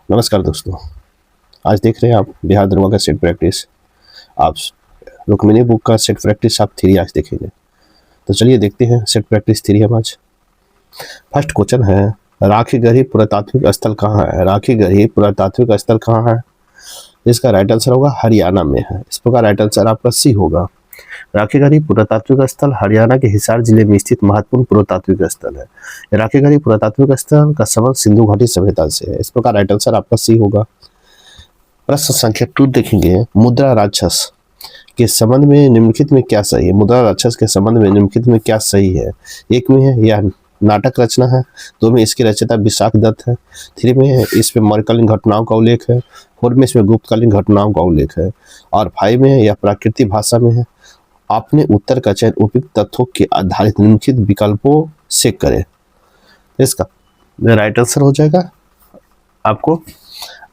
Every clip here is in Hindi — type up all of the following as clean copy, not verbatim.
नमस्कार दोस्तों। आज देख रहे हैं आप बिहार दरोगा का सेट प्रैक्टिस। आप रुक्मिणी बुक का सेट प्रैक्टिस आप थ्री आज देखेंगे। तो चलिए देखते हैं सेट प्रैक्टिस थ्री हम आज। फर्स्ट क्वेश्चन है, राखीगढ़ी पुरातात्विक स्थल कहाँ है? राखीगढ़ी पुरातात्विक स्थल कहाँ है? इसका राइट आंसर होगा हरियाणा में है। इस प्रकार राइट आंसर आपका सी होगा। राखीगढ़ी पुरातात्विक स्थल हरियाणा के हिसार जिले में स्थित महत्वपूर्ण पुरातात्विक स्थल है। राखीगढ़ी पुरातात्विक स्थल का संबंध सिंधु घाटी सभ्यता से है। इस प्रकार राइट आंसर आपका सी होगा। प्रश्न संख्या 2 देखेंगे, मुद्रा राक्षस के संबंध में निम्नलिखित में क्या सही है? मुद्रा राक्षस के संबंध में निम्नलिखित में क्या सही है? एक में है यह नाटक रचना है, 2 में इसकी रचयिता विशाख दत्त है, 3 में है इसमें मौर्यकालीन घटनाओं का उल्लेख है, 4 में इसमें गुप्तकालीन घटनाओं का उल्लेख है, और 5 में है यह प्राकृतिक भाषा में है। आपने उत्तर का चयन उपयुक्त तथ्यों के आधारित निम्नलिखित विकल्पों से करें। इसका राइट आंसर हो जाएगा आपको,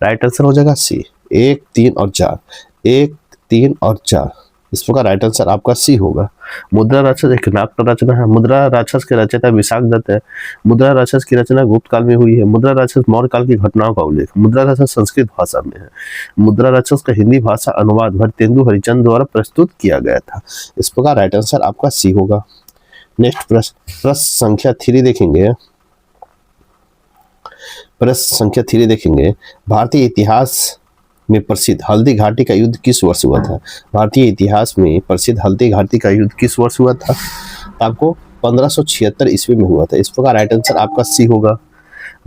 राइट आंसर हो जाएगा सी, 1, 3 और 4, 1, 3 और 4। इस प्रकार राइट आंसर आपका सी होगा। मुद्रा राक्षस एक नाटक रचना है। मुद्रा राक्षस के रचयिता विशाख दत्त है। मुद्रा राक्षस की रचना गुप्त काल में हुई है। मुद्रा राक्षस मौर्य काल की घटनाओं का उल्लेख। मुद्रा राक्षस संस्कृत भाषा में है। मुद्रा राक्षस का हिंदी भाषा अनुवाद भरतेंदु हरिचंद द्वारा प्रस्तुत किया गया था। इस प्रकार राइट आंसर आपका सी होगा। नेक्स्ट प्रश्न संख्या 3 देखेंगे। प्रश्न संख्या 3 देखेंगे, भारतीय इतिहास में प्रसिद्ध हल्दी घाटी का युद्ध किस वर्ष हुआ था? भारतीय इतिहास में प्रसिद्ध हल्दी घाटी का युद्ध किस वर्ष हुआ था? आपको 1576 ईस्वी में हुआ था। इस प्रकार राइट आंसर आपका सी होगा।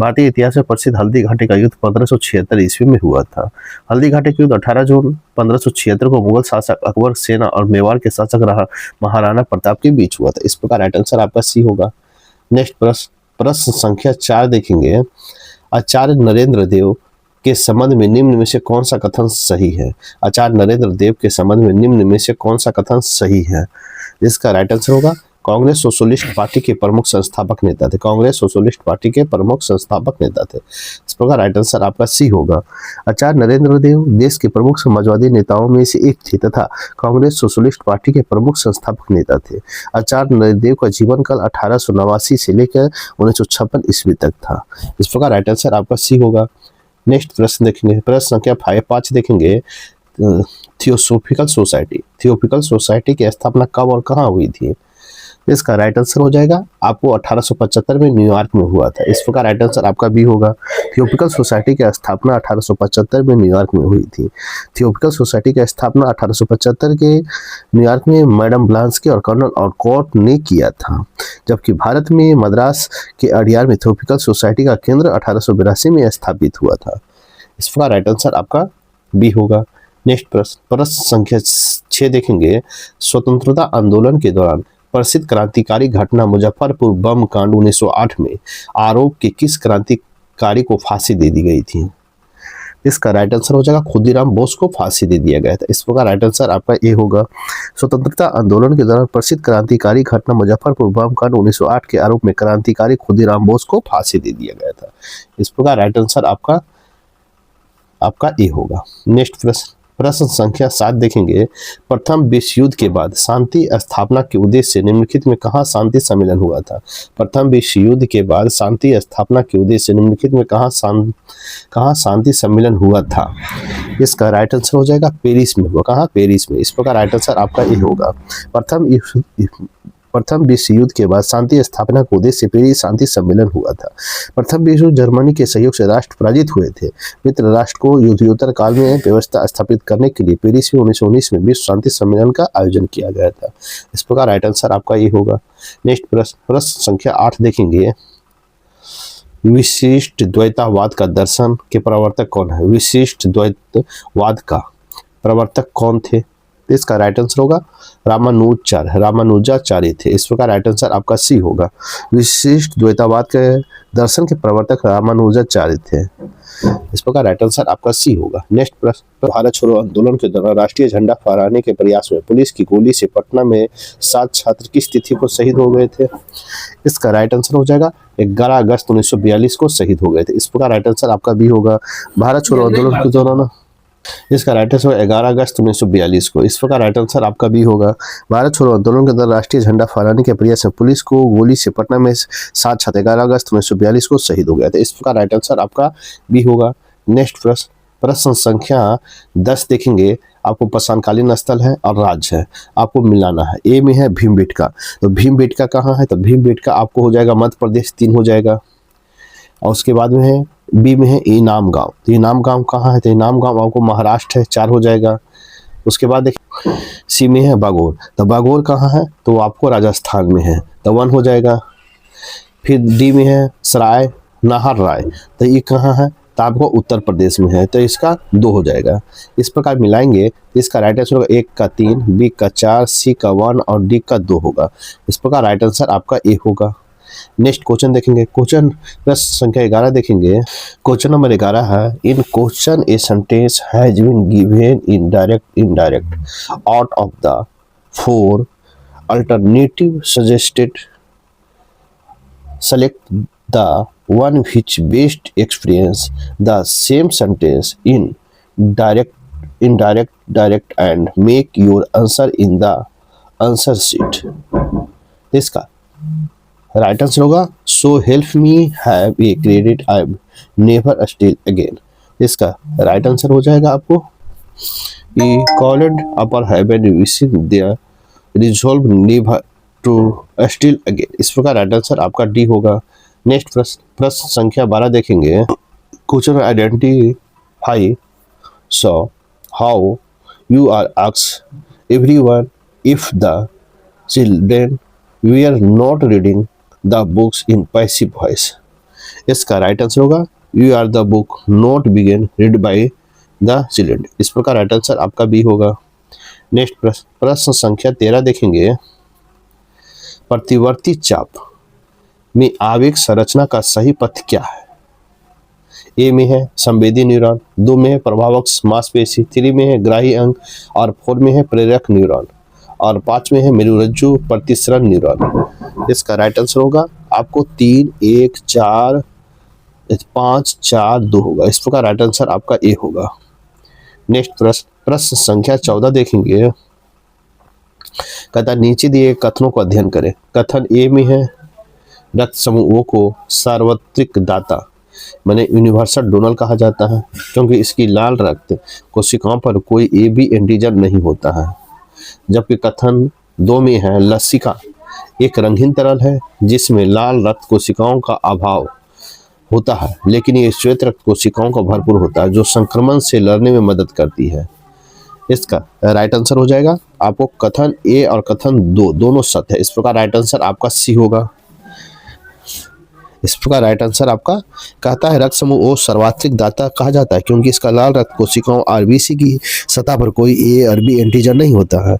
भारतीय इतिहास में प्रसिद्ध हल्दी घाटी का युद्ध 1576 ईस्वी में हुआ था। हल्दी घाटी का युद्ध 18 जून 1576 को मुगल शासक अकबर सेना और मेवाड़ के शासक रहा महाराणा प्रताप के बीच हुआ था। इस प्रकार राइट आंसर आपका सी होगा। नेक्स्ट प्रश्न संख्या 4 देखेंगे, आचार्य नरेंद्र देव के संबंध में निम्न में से कौन सा कथन सही है? आचार्य नरेंद्र देव के संबंध में निम्न में से कौन सा कथन सही है? इसका राइट आंसर होगा, कांग्रेस सोशलिस्ट पार्टी के प्रमुख संस्थापक नेता थे। कांग्रेस सोशलिस्ट पार्टी के प्रमुख संस्थापक नेता थे। इस प्रकार राइट आंसर आपका सी होगा। आचार्य नरेंद्र देव देश के प्रमुख समाजवादी नेताओं में से एक थे तथा कांग्रेस सोशलिस्ट पार्टी के प्रमुख संस्थापक नेता थे। आचार्य नरेंद्र देव का जीवन काल 1889 से लेकर 1956 ईस्वी तक था। इस प्रकार राइट आंसर आपका सी होगा। नेक्स्ट प्रश्न देखेंगे, प्रश्न संख्या 5 देखेंगे, थियोसॉफिकल सोसाइटी की स्थापना कब और कहाँ हुई थी? इसका राइट आंसर हो जाएगा आपको 1875 में न्यूयॉर्क में हुआ था। इस प्रकार राइट आंसर आपका बी होगा। थियोसॉफिकल सोसाइटी की स्थापना 1875 में न्यूयॉर्क में हुई थी। थियोसॉफिकल सोसाइटी की स्थापना 1875 के न्यूयॉर्क में मैडम ब्लांस्की और कर्नल ऑलकॉट ने किया था, जबकि भारत में मद्रास के अडियार में थियोसॉफिकल सोसाइटी का केंद्र 1882 में स्थापित हुआ था। इस प्रकार राइट आंसर आपका बी होगा। नेक्स्ट प्रश्न संख्या 6 देखेंगे, स्वतंत्रता आंदोलन के दौरान प्रसिद्ध क्रांतिकारी घटना मुजफ्फरपुर बम कांड 1908 में आरोप के किस क्रांतिकारी को फांसी दे दी गई थी? इसका राइट आंसर हो जाएगा, खुदीराम बोस को फांसी दे दिया गया था। इस प्रकार राइट आंसर आपका ए होगा। स्वतंत्रता आंदोलन के दौरान प्रसिद्ध क्रांतिकारी घटना मुजफ्फरपुर बम कांड 1908 के आरोप में क्रांतिकारी खुदीराम बोस को फांसी दे दिया गया था। इस प्रकार राइट आंसर आपका ए होगा। नेक्स्ट प्रश्न संख्या 7 देखेंगे, प्रथम विश्व युद्ध के बाद शांति स्थापना के उद्देश्य से निम्नलिखित में कहाँ शांति सम्मेलन हुआ था? प्रथम विश्व युद्ध के बाद शांति स्थापना के उद्देश्य से निम्नलिखित में कहाँ शांति सम्मेलन हुआ था? इसका राइट आंसर हो जाएगा पेरिस में हुआ। कहाँ? पेरिस में। इस प्रकार राइट आंसर आपका ये होगा। प्रथम विश्व युद्ध के बाद शांति स्थापना के उद्देश्य से पेरिस शांति सम्मेलन हुआ था। प्रथम विश्व युद्ध जर्मनी के सहयोग से राष्ट्र पराजित हुए थे। मित्र राष्ट्र को युद्धोत्तर काल में व्यवस्था स्थापित करने के लिए पेरिस में 1919 में विश्व शांति सम्मेलन का आयोजन किया गया था। इस प्रकार राइट आंसर आपका ये होगा। नेक्स्ट प्रश्न संख्या 8 देखेंगे, विशिष्ट द्वैतवाद का दर्शन के प्रवर्तक कौन है? विशिष्ट द्वैतवाद का प्रवर्तक कौन थे? इसका राइट आंसर होगा रामानुजाचार्य थे। इस प्रकार राइट आंसर आपका सी होगा। विशिष्ट द्वैतवाद के दर्शन के प्रवर्तक रामानुजाचार्य थे। इस प्रकार राइट आंसर आपका सी होगा। नेक्स्ट प्रश्न, भारत छोड़ो आंदोलन के दौरान राष्ट्रीय झंडा फहराने के प्रयास में पुलिस की गोली से पटना में 7 छात्र किस तिथि को शहीद हो गए थे? इसका राइट आंसर हो जाएगा 11 अगस्त 1942 को शहीद हो गए थे। इस प्रकार राइट आंसर आपका बी होगा। भारत छोड़ो आंदोलन के दौरान इसका राइट आंसर 11 अगस्त 1942 को। इस प्रकार राइट आंसर आपका भी होगा। भारत छोड़ो आंदोलन के दौरान राष्ट्रीय झंडा फहराने के प्रयास में पुलिस को गोली से पटना में 7 छात्र 11 अगस्त 1942 को शहीद हो गया था। इस प्रकार राइट आंसर आपका भी होगा। नेक्स्ट प्रश्न संख्या 10 देखेंगे। आपको प्रशांतकालीन स्थल है और राज्य है, आपको मिलाना है। ए में है भीमबेटका, तो भीमबेटका कहाँ है? तो भीमबेटका आपको हो जाएगा मध्य प्रदेश, 3 हो जाएगा। और उसके बाद में है बी में है इनाम गांव, तो इनाम गांव कहाँ है? तो इनाम गांव आपको महाराष्ट्र है, 4 हो जाएगा। उसके बाद देखिए सी में है बागोर, तो बागोर कहाँ है? तो आपको राजस्थान में है, तो 1 हो जाएगा। फिर डी में है सराय नाहर राय, तो ये कहाँ है? तो आपको उत्तर प्रदेश में है, तो इसका 2 हो जाएगा। इस प्रकार मिलाएंगे इसका राइट आंसर होगा 1 का 3, बी का 4, सी का 1 और डी का 2 होगा। इस प्रकार राइट आंसर आपका ए होगा। नेक्स्ट क्वेश्चन देखेंगे, क्वेश्चन प्रश्न संख्या 11 देखेंगे। क्वेश्चन नंबर 11 है, in question a sentence has been given in direct indirect out of the 4 alternative suggested, select the one which best experience the same sentence in direct and make your answer in the answer sheet। इसका राइट आंसर होगा so help me have a credit I never steal again. इसका राइट आंसर हो जाएगा आपको he called upon heaven wishing their resolve never to steal again. इस प्रकार राइट आंसर आपका डी होगा। नेक्स्ट प्रश्न संख्या 12 देखेंगे। Question identify so how you are asked everyone if the children we are not reading the books in passive voice. इसका राइट आंसर होगा you are the book not begin read by the children. इस प्रकार राइट आंसर आपका बी होगा। नेक्स्ट प्रश्न संख्या 13 देखेंगे। प्रतिवर्ती चाप में आवेग संरचना का सही पथ क्या है? ए में है संवेदी न्यूरॉन, 2 में है प्रभावक मांसपेशी, 3 में है ग्राही अंग और 4 में है प्रेरक न्यूरॉन और 5 में है मेरुरज्जु प्रतिसरण न्यूरॉन। इसका राइट आंसर होगा आपको 3, 1, 4, 5, 4, 2 होगा। इस प्रकार राइट आंसर आपका ए होगा। नेक्स्ट प्रश्न संख्या 14 देखेंगे। कहता नीचे दिए कथनों को अध्ययन करें। कथन ए में है रक्त समूहों को सार्वत्रिक दाता माने यूनिवर्सल डोनर कहा जाता है क्योंकि इसकी लाल रक्त कोशिकाओं पर कोई ए बी एंटीजन नहीं होता है। जबकि कथन 2 में है लसिका एक रंगीन तरल है जिसमें लाल रक्त कोशिकाओं का अभाव होता है, लेकिन ये श्वेत रक्त कोशिकाओं का भरपूर होता है जो संक्रमण से लड़ने में मदद करती है। इसका राइट आंसर हो जाएगा आपको कथन ए और कथन 2 दोनों सत्य है। इस प्रकार राइट आंसर आपका सी होगा। इस प्रकार राइट आंसर आपका कहता है रक्त समूह ओ सर्वात्रिक दाता कहा जाता है क्योंकि इसका लाल रक्त कोशिकाओं आरबीसी की सतह पर कोई ए और बी एंटीजन नहीं होता है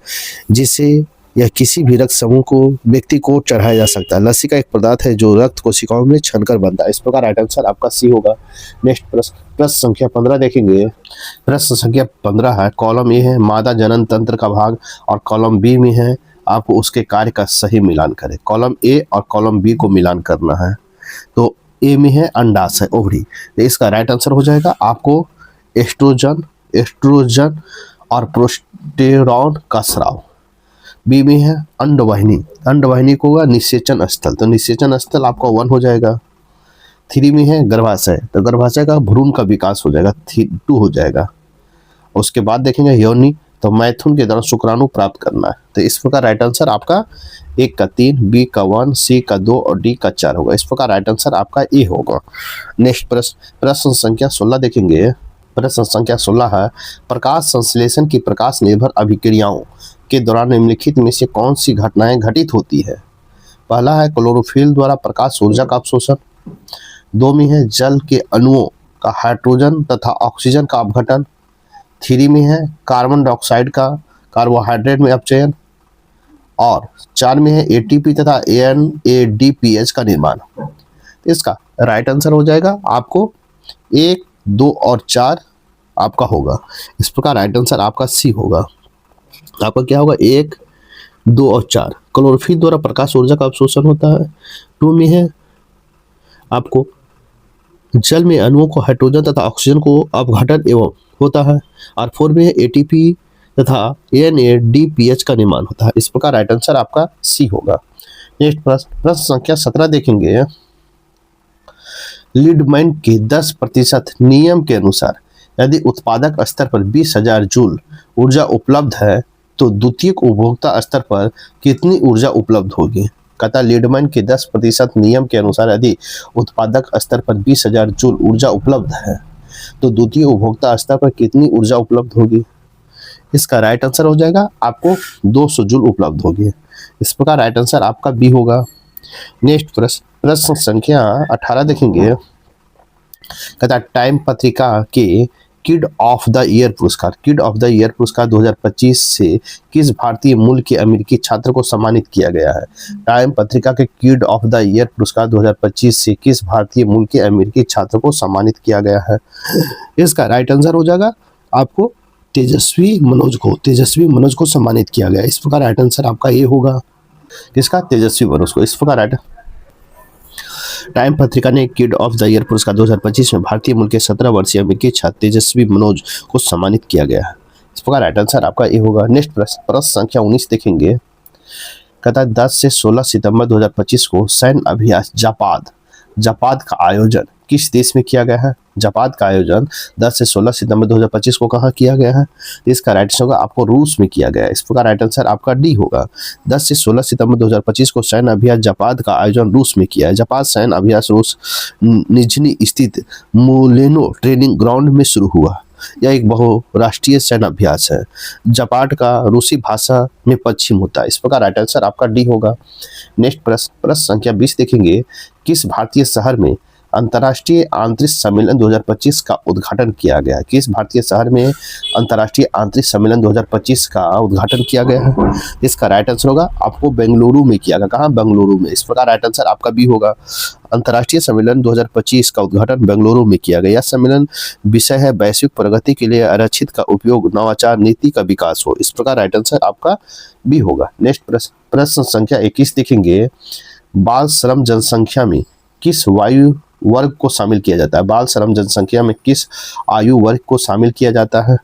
जिससे यह किसी भी रक्त समूह को व्यक्ति को चढ़ाया जा सकता है। लसिका एक पदार्थ है जो रक्त कोशिकाओं में छनकर बनता है। इस प्रकार राइट आंसर आपका सी होगा। नेक्स्ट प्रश्न संख्या 15 देखेंगे। प्रश्न संख्या 15 है कॉलम ए है मादा जनन तंत्र का भाग और कॉलम बी में है आपको उसके कार्य का सही मिलान करें। कॉलम ए और कॉलम बी को मिलान करना है। तो ए में है अंडाशय ओवरी, तो इसका राइट आंसर हो जाएगा आपको एस्ट्रोजन और प्रोस्टेरॉन का स्राव। बी में है अंडवाहिनी को होगा निषेचन स्थल, तो निषेचन स्थल आपका 1 हो जाएगा। 3 में है गर्भाशय, तो गर्भाशय का भ्रूण का विकास हो जाएगा, 2 हो जाएगा। उसके बाद देखेंगे योनि, तो मैथुन के दौरान शुक्राणु प्राप्त करना है। तो इस प्रकार राइट आंसर आपका 1 का 3, बी का 1, सी का 2 और डी का 4 होगा। इस प्रकार राइट आंसर आपका ए होगा। नेक्स्ट प्रश्न संख्या 16 देखेंगे। प्रश्न संख्या 16 है प्रकाश संश्लेषण की प्रकाश निर्भर अभिक्रियाओं के दौरान निम्नलिखित में से कौन सी घटनाएं घटित होती है? पहला है क्लोरोफिल द्वारा प्रकाश ऊर्जा का अवशोषण। 2 में है जल के अणुओं का हाइड्रोजन तथा ऑक्सीजन का अपघटन। 3 में है कार्बन डाइऑक्साइड का कार्बोहाइड्रेट में अपचयन और 4 में है एटीपी तथा NADPH का निर्माण। इसका राइट आंसर हो जाएगा आपको 1, 2 और 4 आपका होगा। इस प्रकार राइट आंसर आपका सी होगा। आपका क्या होगा 1, 2 और 4 क्लोरोफिल द्वारा प्रकाश ऊर्जा का अवशोषण होता है। 2 में है आपको जल में अणुओं को हाइड्रोजन तथा ऑक्सीजन को अपघटन एवं होता है और 4 में है एटीपी तथा NADPH का निर्माण होता है। इस प्रकार राइट आंसर आपका सी होगा। नेक्स्ट प्रश्न संख्या 17 देखेंगे। लिडमैन के 10% नियम के अनुसार यदि उत्पादक स्तर पर 20,000 जूल ऊर्जा उपलब्ध है तो द्वितीयक उपभोक्ता स्तर पर कितनी ऊर्जा उपलब्ध होगी। कहता लिडमैन के 10% नियम के अनुसार यदि उत्पादक स्तर पर 20,000 जूल ऊर्जा उपलब्ध है तो द्वितीय उपभोक्ता स्तर पर कितनी ऊर्जा उपलब्ध होगी। इसका राइट आंसर हो जाएगा आपको 200 जूल उपलब्ध होगी। इस प्रकार राइट आंसर आपका बी होगा। नेक्स्ट प्रश्न संख्या 18 देखेंगे। कहता टाइम पत्रिका के किड ऑफ द ईयर पुरस्कार 2025 से किस भारतीय मूल के अमेरिकी छात्र को सम्मानित किया गया है। टाइम पत्रिका के किड ऑफ द ईयर पुरस्कार 2025 से किस भारतीय मूल के अमेरिकी छात्र को सम्मानित किया गया है। इसका राइट आंसर हो जाएगा आपको तेजस्वी मनोज को सम्मानित किया गया। इस प्रकार राइट आंसर आपका ये होगा। किसका? तेजस्वी मनोज को। इस प्रकार राइट टाइम पत्रिका ने किड ऑफ द ईयर पुरस्कार 2025 में भारतीय मूल के 17 वर्षीय अमेरिकी छात्र तेजस्वी मनोज को सम्मानित किया गया है। इस प्रकार राइट आंसर आपका ए होगा। नेक्स्ट प्रश्न संख्या 19 देखेंगे। कहता है 10 से 16 सितंबर 2025 को सैन्य अभ्यास जापाद का आयोजन किस देश में किया गया है। जापाद का आयोजन 10 से 16 सितंबर 2025 को कहाँ किया गया है। इसका राइट आंसर होगा आपको रूस में किया गया है। इस प्रकार राइट आंसर आपका डी होगा। 10 से 16 सितंबर 2025 को सैन्य अभ्यास जापाद का आयोजन रूस में किया है। जापाद सैन्य अभ्यास रूस निजनी स्थित मोलेनो ट्रेनिंग ग्राउंड में शुरू हुआ। यह एक बहुराष्ट्रीय सैन्य अभ्यास है। जापाद का रूसी भाषा में पश्चिम होता है। इस प्रकार राइट आंसर आपका डी होगा। नेक्स्ट प्रश्न संख्या 20 देखेंगे। किस भारतीय शहर में अंतर्राष्ट्रीय आंतरिक सम्मेलन 2025 का उद्घाटन किया गया है। किस भारतीय शहर में अंतर्राष्ट्रीय आंतरिक सम्मेलन 2025 का उद्घाटन किया गया है। इसका राइट आंसर होगा आपको बेंगलुरु में किया गया। कहाँ? बेंगलुरु में। इस प्रकार राइट आंसर आपका भी होगा। अंतर्राष्ट्रीय सम्मेलन 2025 का उद्घाटन बेंगलुरु में किया गया। यह सम्मेलन विषय है वैश्विक प्रगति के लिए आरक्षित का उपयोग, नवाचार नीति का विकास हो। इस प्रकार राइट आंसर आपका भी होगा। नेक्स्ट प्रश्न संख्या 21 देखेंगे। बाल श्रम जनसंख्या में किस आयु वर्ग को शामिल किया जाता है। बाल श्रम जनसंख्या में किस आयु वर्ग को शामिल किया जाता है।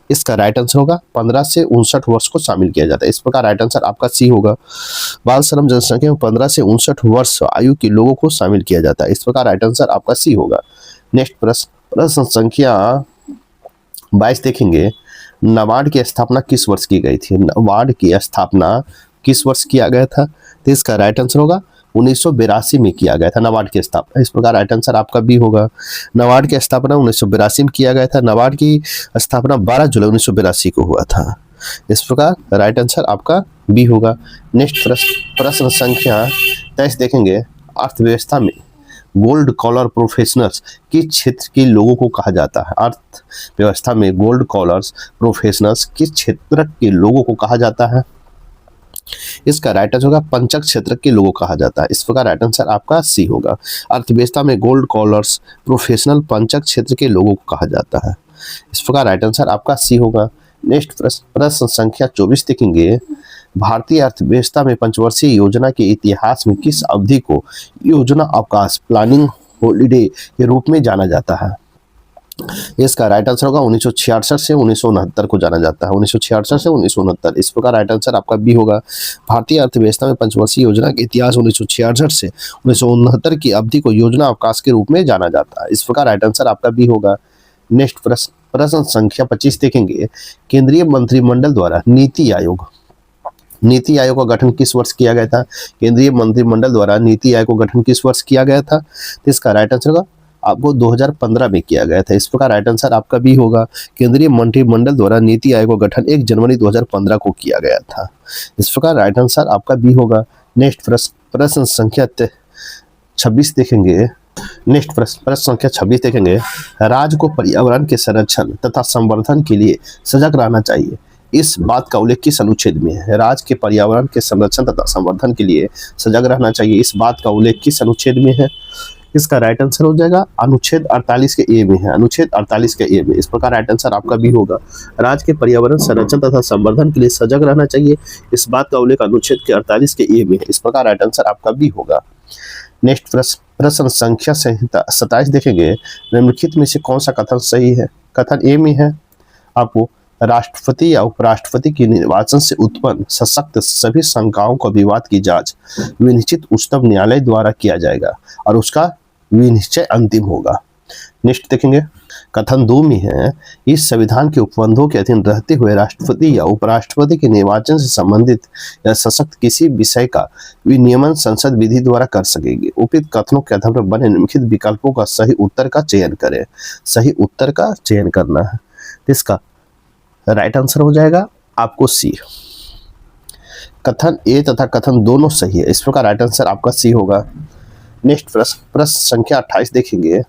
इसका राइट आंसर होगा 15 से 59 वर्ष को शामिल किया जाता है। इस प्रकार राइट आंसर आपका सी होगा। बाल श्रम जनसंख्या में 15 से 59 वर्ष आयु के लोगों को शामिल किया जाता है। इस प्रकार राइट आंसर आपका सी होगा। नेक्स्ट प्रश्न संख्या 22 देखेंगे। नाबार्ड की स्थापना किस वर्ष की गई थी। नाबार्ड की स्थापना किस वर्ष किया गया था। तो इसका राइट आंसर होगा 1982 में किया गया था नाबार्ड की स्थापना। इस प्रकार राइट आंसर आपका भी होगा। नाबार्ड की स्थापना 1982 में किया गया था। नाबार्ड की स्थापना 12 जुलाई 1982 को हुआ था। इस प्रकार राइट आंसर आपका भी होगा। नेक्स्ट प्रश्न संख्या 23 देखेंगे। अर्थव्यवस्था में गोल्ड कॉलर प्रोफेशनल्स किस क्षेत्र के लोगों को कहा जाता है। अर्थव्यवस्था में गोल्ड कॉलर्स प्रोफेशनल्स किस क्षेत्र के लोगों को कहा जाता है। इसका राइट आंसर होगा पंचक क्षेत्र के लोगों कहा जाता है। इस प्रकार राइट आंसर आपका सी होगा। अर्थव्यवस्था में गोल्ड कॉलर्स प्रोफेशनल पंचक क्षेत्र के लोगों को कहा जाता है। इस प्रकार राइट आंसर आपका सी होगा। नेक्स्ट प्रश्न संख्या 24 देखेंगे। भारतीय अर्थव्यवस्था में पंचवर्षीय योजना के इतिहास में किस अवधि को योजना अवकाश प्लानिंग हॉलिडे के रूप में जाना जाता है। इसका राइट आंसर होगा 1966 से 1969 को जाना जाता है। 1966 से 1969। इस प्रकार राइट आंसर आपका भी होगा। भारतीय अर्थव्यवस्था में पंचवर्षीय योजना के इतिहास 1966 से 1969 की अवधि को योजना अवकाश के रूप में जाना जाता है। इस प्रकार राइट आंसर आपका भी होगा। नेक्स्ट प्रश्न संख्या 25 देखेंगे। केंद्रीय मंत्रिमंडल द्वारा नीति आयोग का गठन किस वर्ष किया गया था। केंद्रीय मंत्रिमंडल द्वारा नीति आयोग का गठन किस वर्ष किया गया था। तो इसका राइट आंसर होगा आपको 2015 में किया गया था। इस प्रकार राइट आंसर आपका भी होगा। केंद्रीय मंत्रिमंडल द्वारा नीति आयोग का गठन 1 जनवरी 2015 को किया गया था। इस प्रकार राइट आंसर आपका भी होगा। नेक्स्ट प्रश्न संख्या 26 देखेंगे। नेक्स्ट प्रश्न संख्या 26 देखेंगे। राज्य को पर्यावरण के संरक्षण तथा संवर्धन के लिए सजग रहना चाहिए। इस बात का उल्लेख किस अनुच्छेद में है। राज्य के पर्यावरण के संरक्षण तथा संवर्धन के लिए सजग रहना चाहिए। इस बात का उल्लेख किस अनुच्छेद में है। इसका राइट आंसर हो जाएगा अनुच्छेद 48 के ए में है। अनुच्छेद 48 के ए में। इस प्रकार राइट आंसर आपका भी होगा। राज्य के पर्यावरण संरक्षण तथा संवर्धन के लिए सजग रहना चाहिए। इस बात का उल्लेख अनुच्छेद के 48 के ए में है। इस प्रकार राइट आंसर आपका भी होगा। नेक्स्ट प्रश्न संख्या 27 देखेंगे। निम्नलिखित में से कौन सा कथन सही है। कथन ए में है आपको राष्ट्रपति या उपराष्ट्रपति के निर्वाचन से उत्पन्न सशक्त सभी शंकाओं का विवाद की जांच विनिश्चित उच्चतम न्यायालय द्वारा किया जाएगा और उसका विनिश्चय अंतिम होगा। नेक्स्ट देखेंगे, कथन 2 में है, इस संविधान के उपबंधों के अधीन रहते हुए राष्ट्रपति या उपराष्ट्रपति के निर्वाचन से संबंधित या सशक्त किसी विषय का विनियमन संसद विधि द्वारा कर सकेगी। उपयुक्त कथनों के आधार पर बने निम्नलिखित विकल्पों का सही उत्तर का चयन करें। सही उत्तर का चयन करना है, इसका राइट आंसर हो जाएगा आपको सी। कथन ए तथा कथन दोनों सही है, इस प्रकार राइट आंसर आपका सी होगा। नेक्स्ट प्रश्न संख्या 28 देखेंगे,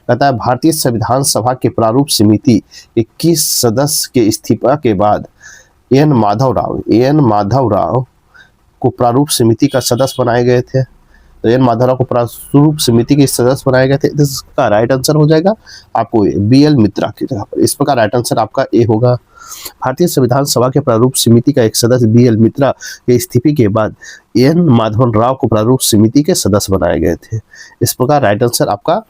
कहता है भारतीय संविधान सभा के प्रारूप समिति 21 सदस्य के इस्तीफा के बाद एन माधव राव को प्रारूप समिति का सदस्य बनाए गए थे। तो एन माधव राव को प्रारूप समिति के सदस्य बनाए गए थे, इसका राइट आंसर हो जाएगा आपको BL मित्रा की जगह पर। इस प्रकार राइट आंसर आपका ए होगा। भारतीय संविधान सभा के प्रारूप समिति का एक सदस्य BL मित्रा के इस्तीफे के बाद एन माधवन राव को प्रारूप समिति के सदस्य बनाए गए थे। इस प्रकार राइट आंसर आपका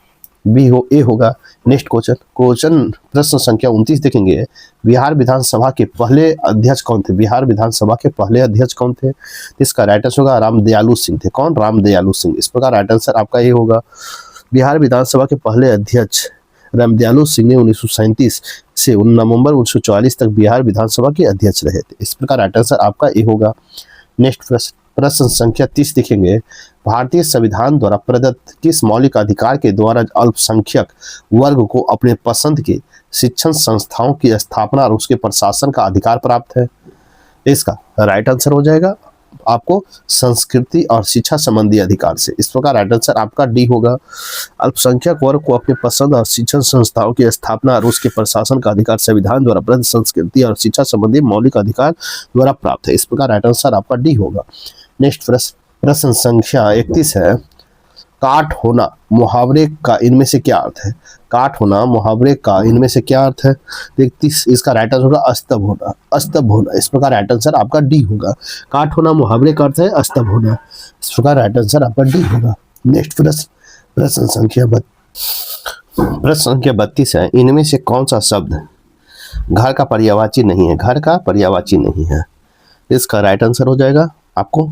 ए होगा। नेक्स्ट क्वेश्चन प्रश्न संख्या 29 देखेंगे, बिहार विधानसभा के पहले अध्यक्ष कौन थे? बिहार विधानसभा के पहले अध्यक्ष कौन थे? इसका राइट आंसर होगा रामदयालु सिंह थे। कौन? रामदयालु सिंह। इस प्रकार राइट आंसर आपका ए होगा। बिहार विधानसभा के पहले अध्यक्ष रामदयालु सिंह ने 1937 से नवंबर 1944 तक बिहार विधानसभा के अध्यक्ष रहे थे। इस प्रकार राइट आंसर आपका ए होगा। नेक्स्ट प्रश्न संख्या 30 देखेंगे, भारतीय संविधान द्वारा प्रदत्त किस मौलिक अधिकार के द्वारा अल्पसंख्यक वर्ग को अपने पसंद के शिक्षण संस्थाओं की स्थापना और उसके प्रशासन का अधिकार प्राप्त है? इसका राइट आंसर हो जाएगा आपको संस्कृति और शिक्षा संबंधी अधिकार से। इस प्रकार राइट आंसर आपका डी होगा। अल्पसंख्यक वर्ग को अपने पसंद और शिक्षण संस्थाओं की स्थापना और उसके प्रशासन का अधिकार संविधान द्वारा प्रदत्त संस्कृति और शिक्षा संबंधी मौलिक अधिकार द्वारा प्राप्त है। इस प्रकार राइट आंसर आपका डी होगा। नेक्स्ट प्रश्न संख्या 31 है, काट होना मुहावरे का इनमें से क्या अर्थ है? काट होना मुहावरे का इनमें से क्या अर्थ है? 31 इसका राइट आंसर होगा अस्तब होना। अस्तब होना, इस प्रकार राइट आंसर आपका डी होगा। काट होना मुहावरे का अर्थ है अस्तब होना, इस प्रकार राइट आंसर आपका डी होगा। नेक्स्ट प्रश्न संख्या 32 है, इनमें से कौन सा शब्द घर का पर्यायवाची नहीं है? घर का पर्यायवाची नहीं है, इसका राइट आंसर हो जाएगा आपको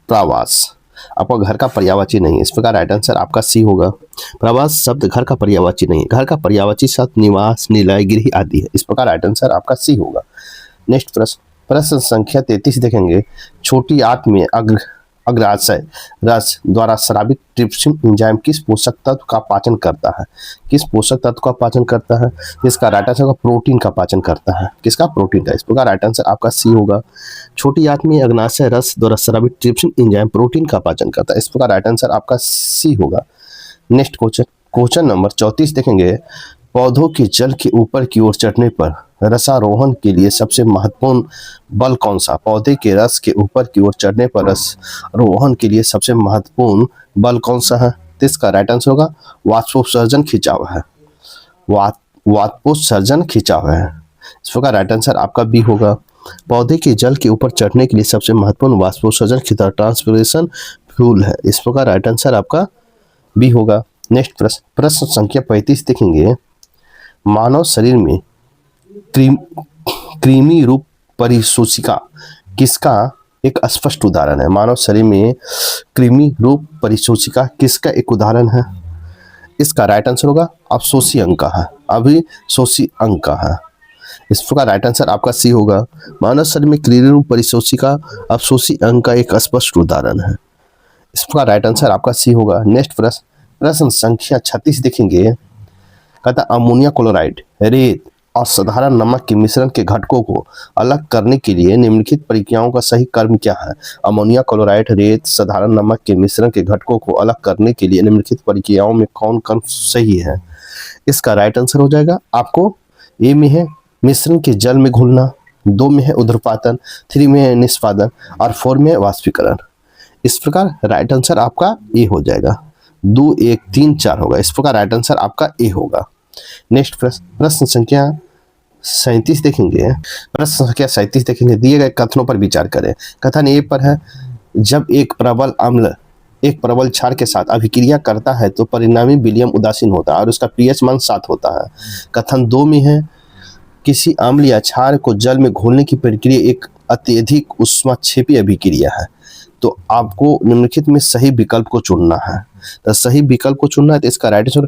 प्रवास। आपका घर का पर्यायवाची नहीं है, इस प्रकार राइट आंसर आपका सी होगा। प्रवास शब्द घर का पर्यायवाची नहीं है। घर का पर्यायवाची शब्द निवास, निलय, गृह आदि है। इस प्रकार राइट आंसर आपका सी होगा। नेक्स्ट प्रश्न संख्या 33 देखेंगे, छोटी आंत में अग्राशय रस द्वारा स्रावित ट्रिप्सिन एंजाइम किस पोषक तत्व का पाचन करता है? किस पोषक तत्व का पाचन करता है? इसका राइट आंसर प्रोटीन का पाचन करता है। किसका? प्रोटीन का। इस प्रकार राइट आंसर आपका सी होगा। छोटी आंत में अग्नाशय रस द्वारा स्रावित ट्रिप्सिन एंजाइम प्रोटीन का पाचन करता है। इस प्रकार राइट आंसर आपका सी होगा। नेक्स्ट क्वेश्चन नंबर 34 देखेंगे, पौधों के जल के ऊपर की ओर चढ़ने पर रसारोहण के लिए सबसे महत्वपूर्ण बल कौन सा? पौधे के रस के ऊपर की ओर चढ़ने पर रसारोहण के लिए सबसे महत्वपूर्ण बल कौन सा है? तो इसका राइट आंसर होगा वाष्पोत्सर्जन खिंचाव है। वाष्पोत्सर्जन खिंचाव है, इस प्रकार राइट आंसर आपका बी होगा। पौधे के जल के ऊपर चढ़ने के लिए सबसे महत्वपूर्ण वाष्पोत्सर्जन खिंचाव ट्रांसपिरेशन फ्यूल है। इस प्रकार राइट आंसर आपका बी होगा। नेक्स्ट प्रश्न संख्या 35 देखेंगे, मानव शरीर में कृमि रूप परिशोषिका किसका एक स्पष्ट उदाहरण है? मानव शरीर में कृमि रूप परिशोषिका किसका एक उदाहरण है? इसका राइट आंसर होगा अवशोषी अंग का है। अभिशोषी अंग का है, इस प्रकार राइट आंसर आपका सी होगा। मानव शरीर में कृमि रूप परिशोषिका अवशोषी अंग का एक स्पष्ट उदाहरण है। इस प्रकार राइट आंसर आपका सी होगा। नेक्स्ट प्रश्न संख्या 36 देखेंगे, कहता अमोनिया क्लोराइड, रेत और साधारण नमक के मिश्रण के घटकों को अलग करने के लिए निम्नलिखित प्रक्रियाओं का सही क्रम क्या है? अमोनिया क्लोराइड, रेत, साधारण नमक के मिश्रण के घटकों को अलग करने के लिए निम्नलिखित प्रक्रियाओं में कौन क्रम सही है? इसका राइट आंसर हो जाएगा आपको ए में है मिश्रण के जल में घुलना, 2 में है उध्रपातन, 3 में है निष्पादन और 4 में है वाष्पीकरण। इस प्रकार राइट आंसर आपका ए हो जाएगा। 2, 1, 3, 4 होगा, इस प्रकार राइट आंसर आपका ए होगा। नेक्स्ट प्रश्न संख्या 37 देखेंगे। प्रश्न संख्या 37 देखेंगे, दिए गए कथनों पर विचार करें। कथन ए पर है, जब एक प्रबल अम्ल एक प्रबल क्षार के साथ अभिक्रिया करता है तो परिणामी विलियम उदासीन होता है और उसका pH मान 7 होता है। कथन 2 में है, किसी अम्ल या क्षार को जल में घोलने की प्रक्रिया एक अत्यधिक उष्माक्षेपी अभिक्रिया है। तो आपको निम्नलिखित में सही विकल्प को चुनना है। तो सही विकल्प को चुनना है, तो इसका राइट आंसर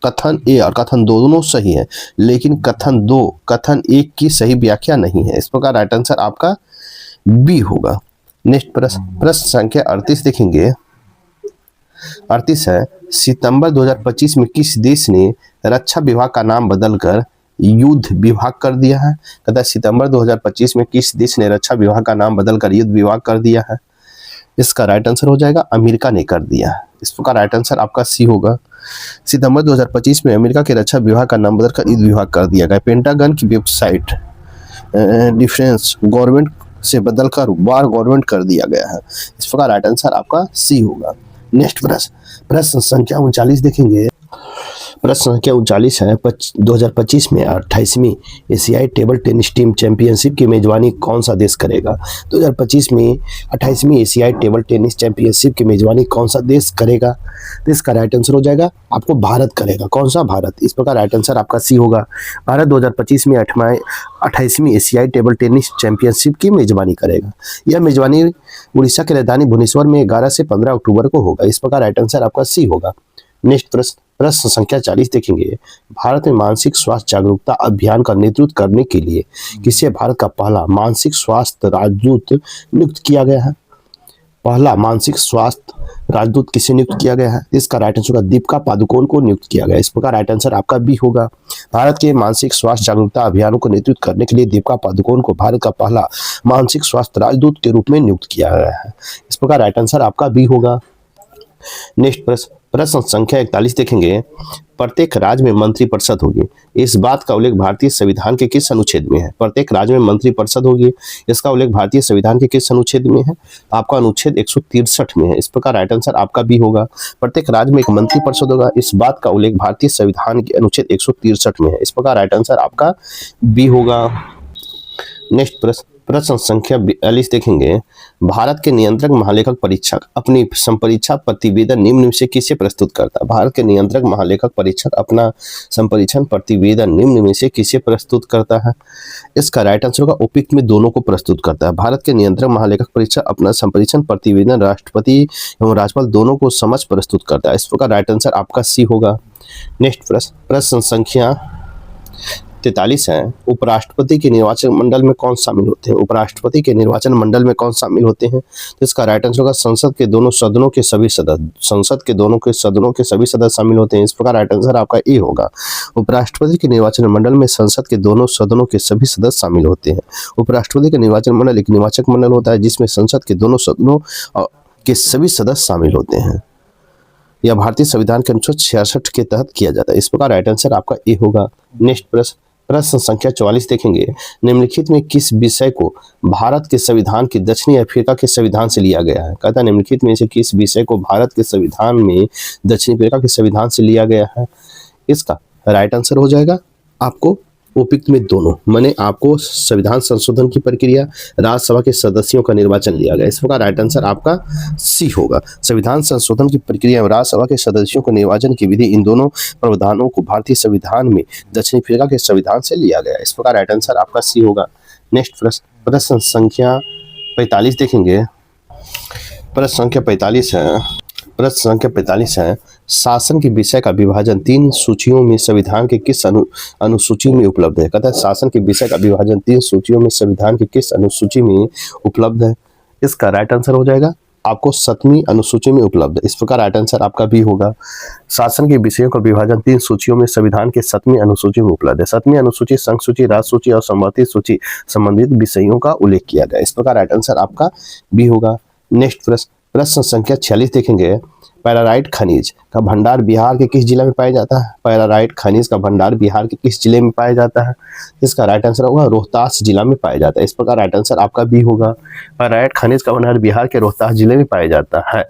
कथन ए और कथन दो दोनों सही है, लेकिन कथन एक की सही व्याख्या नहीं है। इस प्रकार राइट आंसर आपका बी होगा। नेक्स्ट प्रश्न संख्या 38 देखेंगे। 38 है, सितंबर 2025 में किस देश ने रक्षा विभाग का नाम बदलकर युद्ध विभाग कर दिया है? कहता है सितंबर 2025 में किस देश ने रक्षा विभाग का नाम बदलकर युद्ध विभाग कर दिया है? इसका राइट आंसर हो जाएगा अमेरिका ने कर दिया है। इस प्रकार राइट आंसर आपका सी होगा। सितंबर 2025 में अमेरिका के रक्षा विभाग का नाम बदलकर युद्ध विभाग कर दिया गया। पेंटागन की वेबसाइट डिफेंस गवर्नमेंट से बदलकर वार गवर्नमेंट कर दिया गया है। इस प्रकार राइट आंसर आपका सी होगा। नेक्स्ट प्रश्न संख्या 39 देखेंगे। प्रश्न संख्या 39 है, 2025 में 28वीं एशियाई टेबल टेनिस टीम चैंपियनशिप की मेजबानी कौन सा देश करेगा? 2025 में 28वीं एशियाई टेबल टेनिस चैंपियनशिप की मेजबानी कौन सा देश करेगा? तो इसका राइट आंसर हो जाएगा आपको भारत करेगा। कौन सा? भारत। इस प्रकार राइट आंसर आपका सी होगा। भारत 2025 में 28वीं एशियाई टेबल टेनिस चैंपियनशिप की मेजबानी करेगा। यह मेजबानी उड़ीसा के राजधानी भुवनेश्वर में 11 से 15 अक्टूबर को होगा। इस प्रकार राइट आंसर आपका सी होगा। नेक्स्ट प्रश्न संख्या 40 देखेंगे। भारत में मानसिक स्वास्थ्य जागरूकता अभियान का नेतृत्व करने के लिए किसे भारत का पहला मानसिक स्वास्थ्य राजदूत नियुक्त किया गया है? पहला मानसिक स्वास्थ्य राजदूत किसे नियुक्त किया गया है? इसका राइट आंसर होगा दीपिका पादुकोण को नियुक्त किया गया। इस प्रकार राइट आंसर आपका बी होगा। भारत के मानसिक स्वास्थ्य जागरूकता अभियानों को नेतृत्व करने के लिए दीपिका पादुकोण को भारत का पहला मानसिक स्वास्थ्य राजदूत के रूप में नियुक्त किया गया है। इस प्रकार राइट आंसर आपका बी होगा। नेक्स्ट प्रश्न संख्या 41 देखेंगे। प्रत्येक राज्य में मंत्रिपरिषद होगी, इस बात का उल्लेख भारतीय संविधान के किस अनुच्छेद में है? प्रत्येक राज्य में मंत्रिपरिषद होगी, इसका उल्लेख भारतीय संविधान के किस अनुच्छेद में है? आपका अनुच्छेद 163 में है। इस प्रकार राइट आंसर आपका भी होगा। प्रत्येक राज्य में एक मंत्रिपरिषद होगा, इस बात का उल्लेख भारतीय संविधान के अनुच्छेद 163 में है। इस प्रकार राइट आंसर आपका बी होगा। नेक्स्ट प्रश्न संख्या 42 देखेंगे। भारत के नियंत्रक महालेखक परीक्षक अपनी संपरीक्षा प्रतिवेदन निम्न में से किसे प्रस्तुत करता है? भारत के नियंत्रक महालेखक परीक्षक अपना संपरीक्षण प्रतिवेदन निम्न में से किसे प्रस्तुत करता है? इसका राइट आंसर होगा उपयुक्त में दोनों को प्रस्तुत करता है। भारत के नियंत्रक महालेखक परीक्षक अपना संपरीक्षण प्रतिवेदन राष्ट्रपति एवं राज्यपाल दोनों को समक्ष प्रस्तुत करता है। इस प्रकार राइट आंसर आपका सी होगा। नेक्स्ट प्रश्न संख्या 43 है। उपराष्ट्रपति के निर्वाचन मंडल में कौन शामिल होते हैं? उपराष्ट्रपति के निर्वाचन मंडल में कौन शामिल होते हैं? तो इसका राइट आंसर होगा संसद के दोनों सदनों के सभी सदस्य। संसद के दोनों के सदनों के सभी सदस्य शामिल होते हैं। इस प्रकार राइट आंसर आपका ए होगा। उपराष्ट्रपति के निर्वाचन मंडल में संसद के दोनों सदनों के सभी सदस्य शामिल होते हैं। उपराष्ट्रपति का निर्वाचन मंडल एक निर्वाचक मंडल होता है जिसमें संसद के दोनों सदनों के सभी सदस्य शामिल होते हैं। यह भारतीय संविधान के अनुच्छेद 66 के तहत किया जाता है। इस प्रकार राइट आंसर आपका ए होगा। नेक्स्ट प्रश्न संख्या 44 देखेंगे। निम्नलिखित में किस विषय को भारत के संविधान के दक्षिणी अफ्रीका के संविधान से लिया गया है? कहता है निम्नलिखित में से किस विषय को भारत के संविधान में दक्षिणी अफ्रीका के संविधान से लिया गया है? इसका राइट आंसर हो जाएगा आपको उपयुक्त में दोनों। मैंने आपको संविधान संशोधन की प्रक्रिया, राज्यसभा के सदस्यों का निर्वाचन लिया गया। इस प्रकार राइट आंसर आपका सी होगा। संविधान संशोधन की प्रक्रिया और राज्यसभा के सदस्यों को निर्वाचन की विधि, इन दोनों प्रावधानों को भारतीय संविधान में दक्षिण अफ्रीका के संविधान से लिया गया। इस प्रकार राइट आंसर आपका सी होगा। नेक्स्ट प्रश्न संख्या 45 देखेंगे। प्रश्न संख्या 45 है। शासन के विषय का विभाजन 3 सूचियों में संविधान के किस अनुसूची में उपलब्ध है? कहता है शासन के विषय का विभाजन 3 सूचियों में संविधान के किस अनुसूची में उपलब्ध है? इसका राइट आंसर हो जाएगा आपको 7वीं अनुसूची में उपलब्ध है। इस प्रकार राइट आंसर आपका भी होगा। शासन के विषयों का विभाजन 3 सूचियों में संविधान के 7वीं अनुसूची में उपलब्ध है। 7वीं अनुसूची संघ सूची, राज्य सूची और समवर्ती सूची संबंधित विषयों का उल्लेख किया गया। इस प्रकार राइट आंसर आपका भी होगा। नेक्स्ट प्रश्न संख्या 46 देखेंगे। पैराराइट खनिज का भंडार बिहार के किस जिले में पाया जाता है? पैराराइट खनिज का भंडार बिहार के किस जिले में पाया जाता है? इसका राइट आंसर होगा रोहतास जिला में पाया जाता है। इस प्रकार राइट आंसर आपका भी होगा। पैराराइट खनिज का भंडार बिहार के रोहतास जिले में पाया जाता है।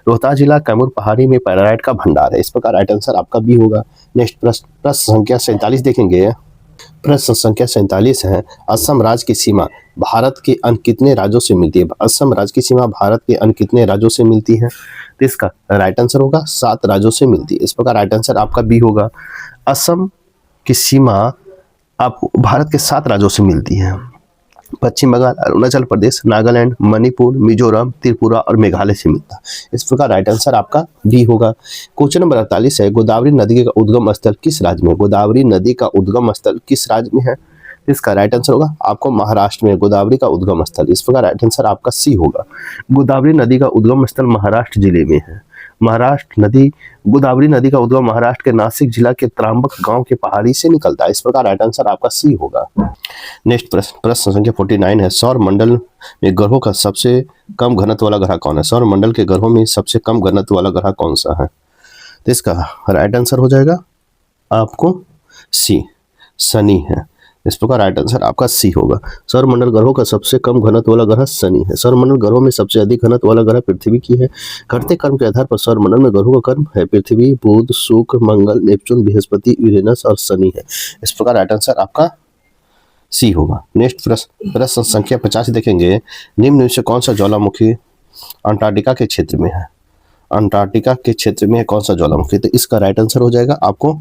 रोहतास जिला कैमूर पहाड़ी में पैराराइट का भंडार है। इस प्रकार राइट आंसर आपका भी होगा। नेक्स्ट प्रश्न संख्या 47 देखेंगे। प्रश्न संख्या 47 है। असम राज्य की सीमा भारत के अन्य कितने राज्यों से मिलती है? असम राज्य की सीमा भारत के अन्य कितने राज्यों से मिलती है? तो इसका राइट आंसर होगा 7 राज्यों से मिलती है। इस प्रकार राइट आंसर आपका भी होगा। असम की सीमा आपको भारत के 7 राज्यों से मिलती है। पश्चिम बंगाल, अरुणाचल प्रदेश, नागालैंड, मणिपुर, मिजोरम, त्रिपुरा और मेघालय से मिलता है। इस प्रकार राइट आंसर आपका बी होगा। क्वेश्चन नंबर 48 है, गोदावरी नदी का उद्गम स्थल किस राज्य में है? गोदावरी नदी का उद्गम स्थल किस राज्य में है? इसका राइट आंसर होगा आपको महाराष्ट्र में गोदावरी का उद्गम स्थल। इस प्रकार राइट आंसर आपका सी होगा। गोदावरी नदी का उद्गम स्थल महाराष्ट्र जिले में है। गोदावरी नदी का उद्गम महाराष्ट्र के नासिक जिला के त्रांबक गांव के पहाड़ी से निकलता है। इस प्रकार राइट आंसर आपका सी होगा। नेक्स्ट प्रश्न संख्या 49 है, सौर मंडल में ग्रहों का सबसे कम घनत्व वाला ग्रह कौन है? सौर मंडल के ग्रहों में सबसे कम घनत्व वाला ग्रह कौन सा है? तो इसका राइट आंसर हो जाएगा आपको सी, शनि है। इस प्रकार राइट आंसर आपका सी होगा। सौरमंडल ग्रहों का सबसे कम घनत्व वाला ग्रह शनि है। सौरमंडल ग्रहों में सबसे अधिक घनत्व वाला ग्रह पृथ्वी की है। घटते क्रम के आधार पर सौरमंडल में ग्रहों का क्रम है पृथ्वी, बुध, शुक्र, मंगल, नेपच्यून, बृहस्पति, यूरेनस और शनि है। इस प्रकार राइट आंसर आपका सी होगा। नेक्स्ट प्रश्न संख्या 50 देखेंगे, निम्न में से कौन सा ज्वालामुखी अंटार्कटिका के क्षेत्र में है? अंटार्कटिका के क्षेत्र में कौन सा ज्वालामुखी? तो इसका राइट आंसर हो जाएगा आपको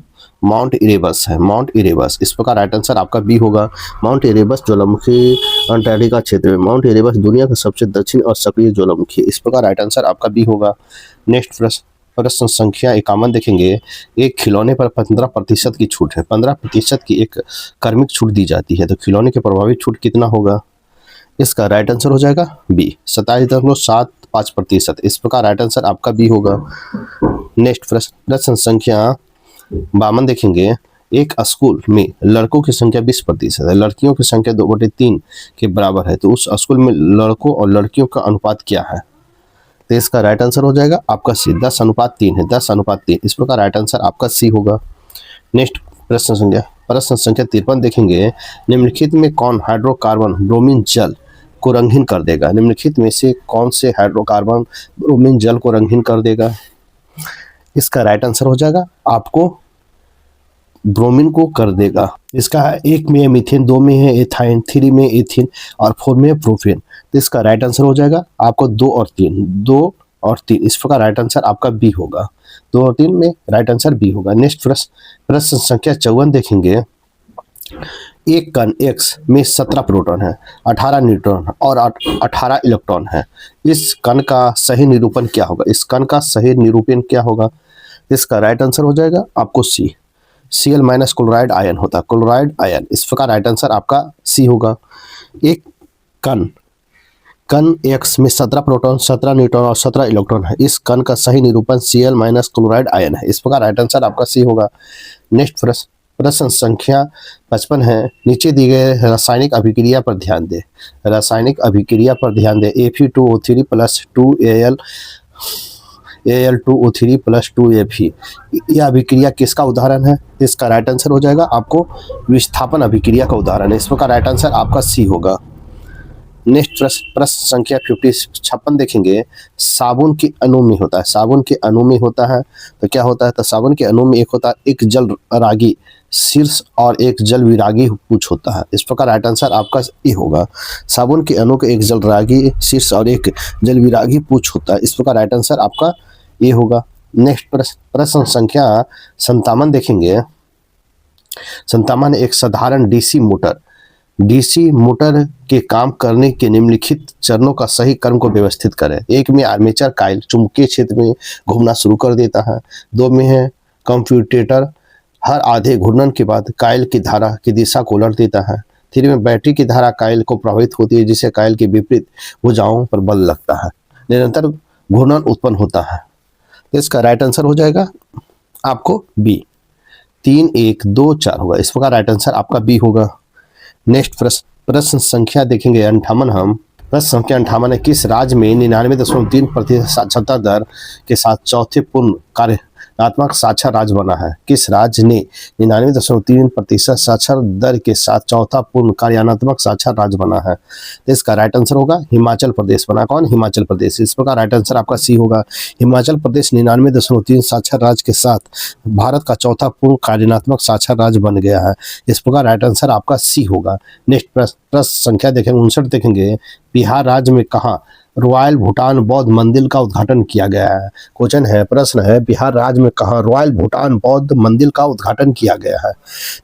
माउंट इरेबस है, माउंट इरेबस। इस प्रकार राइट आंसर आपका बी होगा। माउंट इरेबस ज्वालामुखी अंटार्कटिका क्षेत्र में। माउंट इरेबस दुनिया का सबसे दक्षिण और सक्रिय ज्वालामुखी है। इस प्रकार राइट आंसर आपका बी होगा। नेक्स्ट प्रश्न संख्या 51 देखेंगे, एक खिलौने पर 15% की छूट है। 15% की एक कार्मिक छूट दी जाती है, तो खिलौने के प्रभावी छूट कितना होगा? इसका राइट आंसर हो जाएगा बी, 27.75%। इस प्रकार राइट आंसर आपका बी होगा। नेक्स्ट प्रश्न संख्या 52 देखेंगे, एक स्कूल में लड़कों की संख्या 20% है, लड़कियों की संख्या 2/3 के बराबर है, तो उस स्कूल में लड़कों और लड़कियों का अनुपात क्या है? तो इसका राइट आंसर हो जाएगा आपका सी, 10:3 है, 10:3। इस प्रकार राइट आंसर आपका सी होगा। नेक्स्ट प्रश्न संख्या 53 देखेंगे, निम्नलिखित में कौन हाइड्रोकार्बन ब्रोमीन जल को रंगीन कर देगा? निम्नलिखित में से कौन से हाइड्रोकार्बन ब्रोमीन जल को रंगीन कर देगा? इसका राइट आंसर हो जाएगा आपको ब्रोमीन को कर देगा। इसका 1 में है मीथेन, 2 में है एथाइन, 3 में एथीन और 4 में प्रोपेन। तो इसका राइट आंसर हो जाएगा आपको 2 और 3। इस प्रकार राइट आंसर आपका बी होगा। 2 और 3 में राइट आंसर बी होगा। नेक्स्ट प्रश्न संख्या 54 देखेंगे, एक कण X में 17 प्रोटॉन है, 18 न्यूट्रॉन और 18 इलेक्ट्रॉन है। इस कण का सही निरूपण क्या होगा? इस कण का सही निरूपण क्या होगा? इसका राइट आंसर हो जाएगा आपको सी, Cl- क्लोराइड आयन होता है, क्लोराइड आयन। इस प्रकार राइट आंसर आपका सी होगा। एक कण X में 17 प्रोटॉन, 17 न्यूट्रॉन और 17 इलेक्ट्रॉन है। इस कण का सही निरूपण Cl- क्लोराइड आयन है। इस प्रकार राइट आंसर आपका सी होगा। नेक्स्ट प्रश्न संख्या 55 है, नीचे दी गए रासायनिक अभिक्रिया पर ध्यान दें। रासायनिक अभिक्रिया पर ध्यान दें। Fe2O3 + 2Al Al2O3 + 2Fe, यह अभिक्रिया किसका उदाहरण है? इसका राइट आंसर हो जाएगा आपको विस्थापन अभिक्रिया का उदाहरण है। इस प्रकार राइट आंसर आपका सी होगा। नेक्स्ट प्रश्न संख्या 56 देखेंगे, साबुन के अणु में होता है, साबुन के अणु में होता है तो क्या होता है? तो साबुन के अणु में एक होता है एक जल रागी शीर्ष और एक जल विरागी पूछ होता है। इस प्रकार राइट आंसर आपका ए होगा। साबुन के अणु के एक जल रागी शीर्ष और एक जल विरागी पूछ होता है। इस प्रकार राइट आंसर आपका ए होगा। नेक्स्ट प्रश्न संख्या 57 देखेंगे, 57 एक साधारण डीसी मोटर के काम करने के निम्नलिखित चरणों का सही क्रम को व्यवस्थित करें। 1 में आर्मेचर कॉइल चुंबकीय क्षेत्र में घूमना शुरू कर देता है। 2 में है कंप्यूटेटर हर आधे घूर्णन के बाद कॉइल की धारा की दिशा को उलट देता है। 3 में बैटरी की धारा कॉइल को प्रभावित होती है, जिससे कॉइल के विपरीत भुजाओं पर बल लगता है, निरंतर घूर्णन उत्पन्न होता है। तो इसका राइट आंसर हो जाएगा आपको बी, 3, 1, 2, 4 होगा। इस प्रकार राइट आंसर आपका बी होगा। नेक्स्ट प्रश्न संख्या देखेंगे 58 हम। प्रश्न संख्या 58 है, किस राज्य में 99.3% साक्षरता दर के साथ चौथे पूर्ण कार्यात्मक साक्षर राज्य बना है? किस राज्य ने 99.3% साक्षर दर के साथ चौथा पूर्ण कार्यात्मक साक्षर राज्य बना है? तो इसका राइट आंसर होगा हिमाचल प्रदेश बना। कौन? हिमाचल प्रदेश। इस प्रकार राइट आंसर आपका सी होगा। हिमाचल प्रदेश 99.3 साक्षर राज्य के साथ भारत का चौथा पूर्ण कार्यात्मक साक्षर राज्य बन गया है। इस प्रकार राइट आंसर आपका सी होगा। नेक्स्ट प्रश्न संख्या देखेंगे 59 देखेंगे, बिहार राज्य में कहाँ रॉयल भूटान बौद्ध मंदिर का उद्घाटन किया गया है? प्रश्न है बिहार राज्य में कहाँ रॉयल भूटान बौद्ध मंदिर का उद्घाटन किया गया है?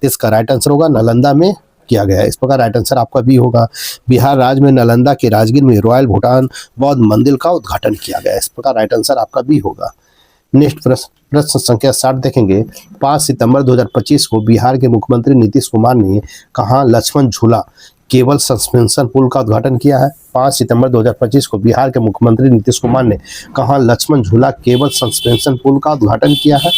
इसका राइट आंसर होगा नालंदा में किया गया है। इस प्रकार राइट आंसर आपका बी होगा। बिहार राज्य में नालंदा के राजगीर में रॉयल भूटान बौद्ध मंदिर का उद्घाटन किया गया है। इस प्रकार राइट आंसर आपका बी होगा। नेक्स्ट प्रश्न संख्या 60 देखेंगे। 5 सितंबर 2025 को बिहार के मुख्यमंत्री नीतीश कुमार ने कहाँ लक्ष्मण झूला केबल सस्पेंशन पुल का उद्घाटन किया है? 5 सितंबर 2025 को बिहार के मुख्यमंत्री नीतीश कुमार ने कहाँ लक्ष्मण झूला केबल सस्पेंशन पुल का उद्घाटन किया है?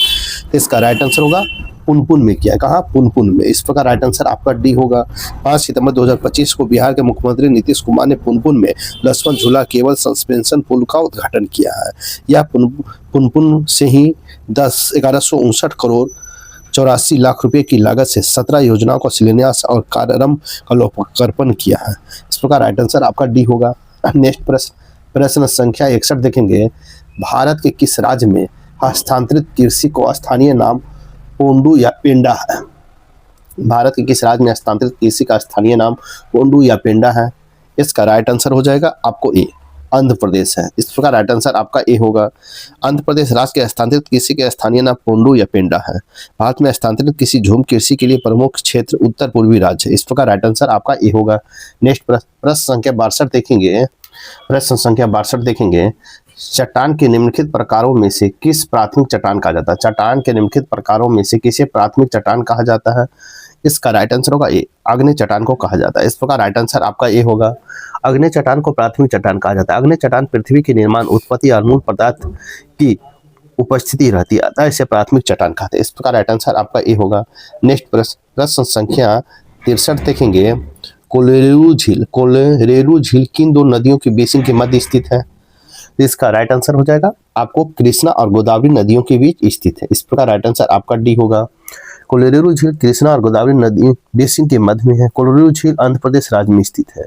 तो इसका राइट आंसर होगा पुनपुन में किया है। कहाँ? पुनपुन में। इस प्रकार राइट आंसर आपका डी होगा। 5 सितंबर 2025 को बिहार के मुख्यमंत्री नीतीश कुमार ने पुनपुन में लक्ष्मण झूला केबल सस्पेंशन पुल का उद्घाटन किया है। यह पुनपुन से ही 1159 करोड़ 84 लाख रुपए की लागत से 17 योजनाओं का शिलान्यास और कार्यारंभ का लोकार्पण किया है। इस प्रकार राइट आंसर आपका डी होगा। नेक्स्ट प्रश्न संख्या 61 देखेंगे। भारत के किस राज्य में हस्तांतरित कृषि को स्थानीय नाम पोंडू या पेंडा है? भारत के किस राज्य में हस्तांतरित कृषि का स्थानीय नाम पोंडू या पेंडा है? इसका राइट आंसर हो जाएगा आपको ए, आंध्र प्रदेश है। इस प्रकार राइट आंसर आपका ए होगा। आंध्र प्रदेश राज्य के हस्तांतरित कृषि के स्थानीय नाम पोंडू या पेंडा है। भारत में हस्तांतरित कृषि झूम कृषि के लिए प्रमुख क्षेत्र उत्तर पूर्वी राज्य है। इस प्रकार राइट आंसर आपका ए होगा। नेक्स्ट प्रश्न संख्या 62 देखेंगे। प्रश्न संख्या 62 देखेंगे। चट्टान के निम्नलिखित प्रकारों में से किस प्राथमिक चट्टान कहा जाता है? चट्टान के निम्नलिखित प्रकारों में से किसे प्राथमिक चट्टान कहा जाता है? इसका राइट आंसर होगा ए, आग्नेय चट्टान को कहा जाता है। इस प्रकार राइट आंसर आपका ए होगा। आग्नेय चट्टान को प्राथमिक चट्टान कहा जाता है। आग्नेय चट्टान पृथ्वी के निर्माण, उत्पत्ति और मूल पदार्थ की उपस्थिति रहती है, अतः इसे प्राथमिक चट्टान कहते हैं। इस प्रकार राइट आंसर आपका ए होगा। नेक्स्ट प्रश्न संख्या 63 देखेंगे। कोलेरू झील किन दो नदियों के बेसिन के मध्य स्थित है? इसका राइट आंसर हो जाएगा आपको कृष्णा और गोदावरी नदियों के बीच स्थित है। इस प्रकार राइट आंसर आपका डी होगा। कोलेरू झील कृष्णा और गोदावरी नदी बेसिन के मध्य में है। कोलेरू झील आंध्र प्रदेश राज्य में स्थित है।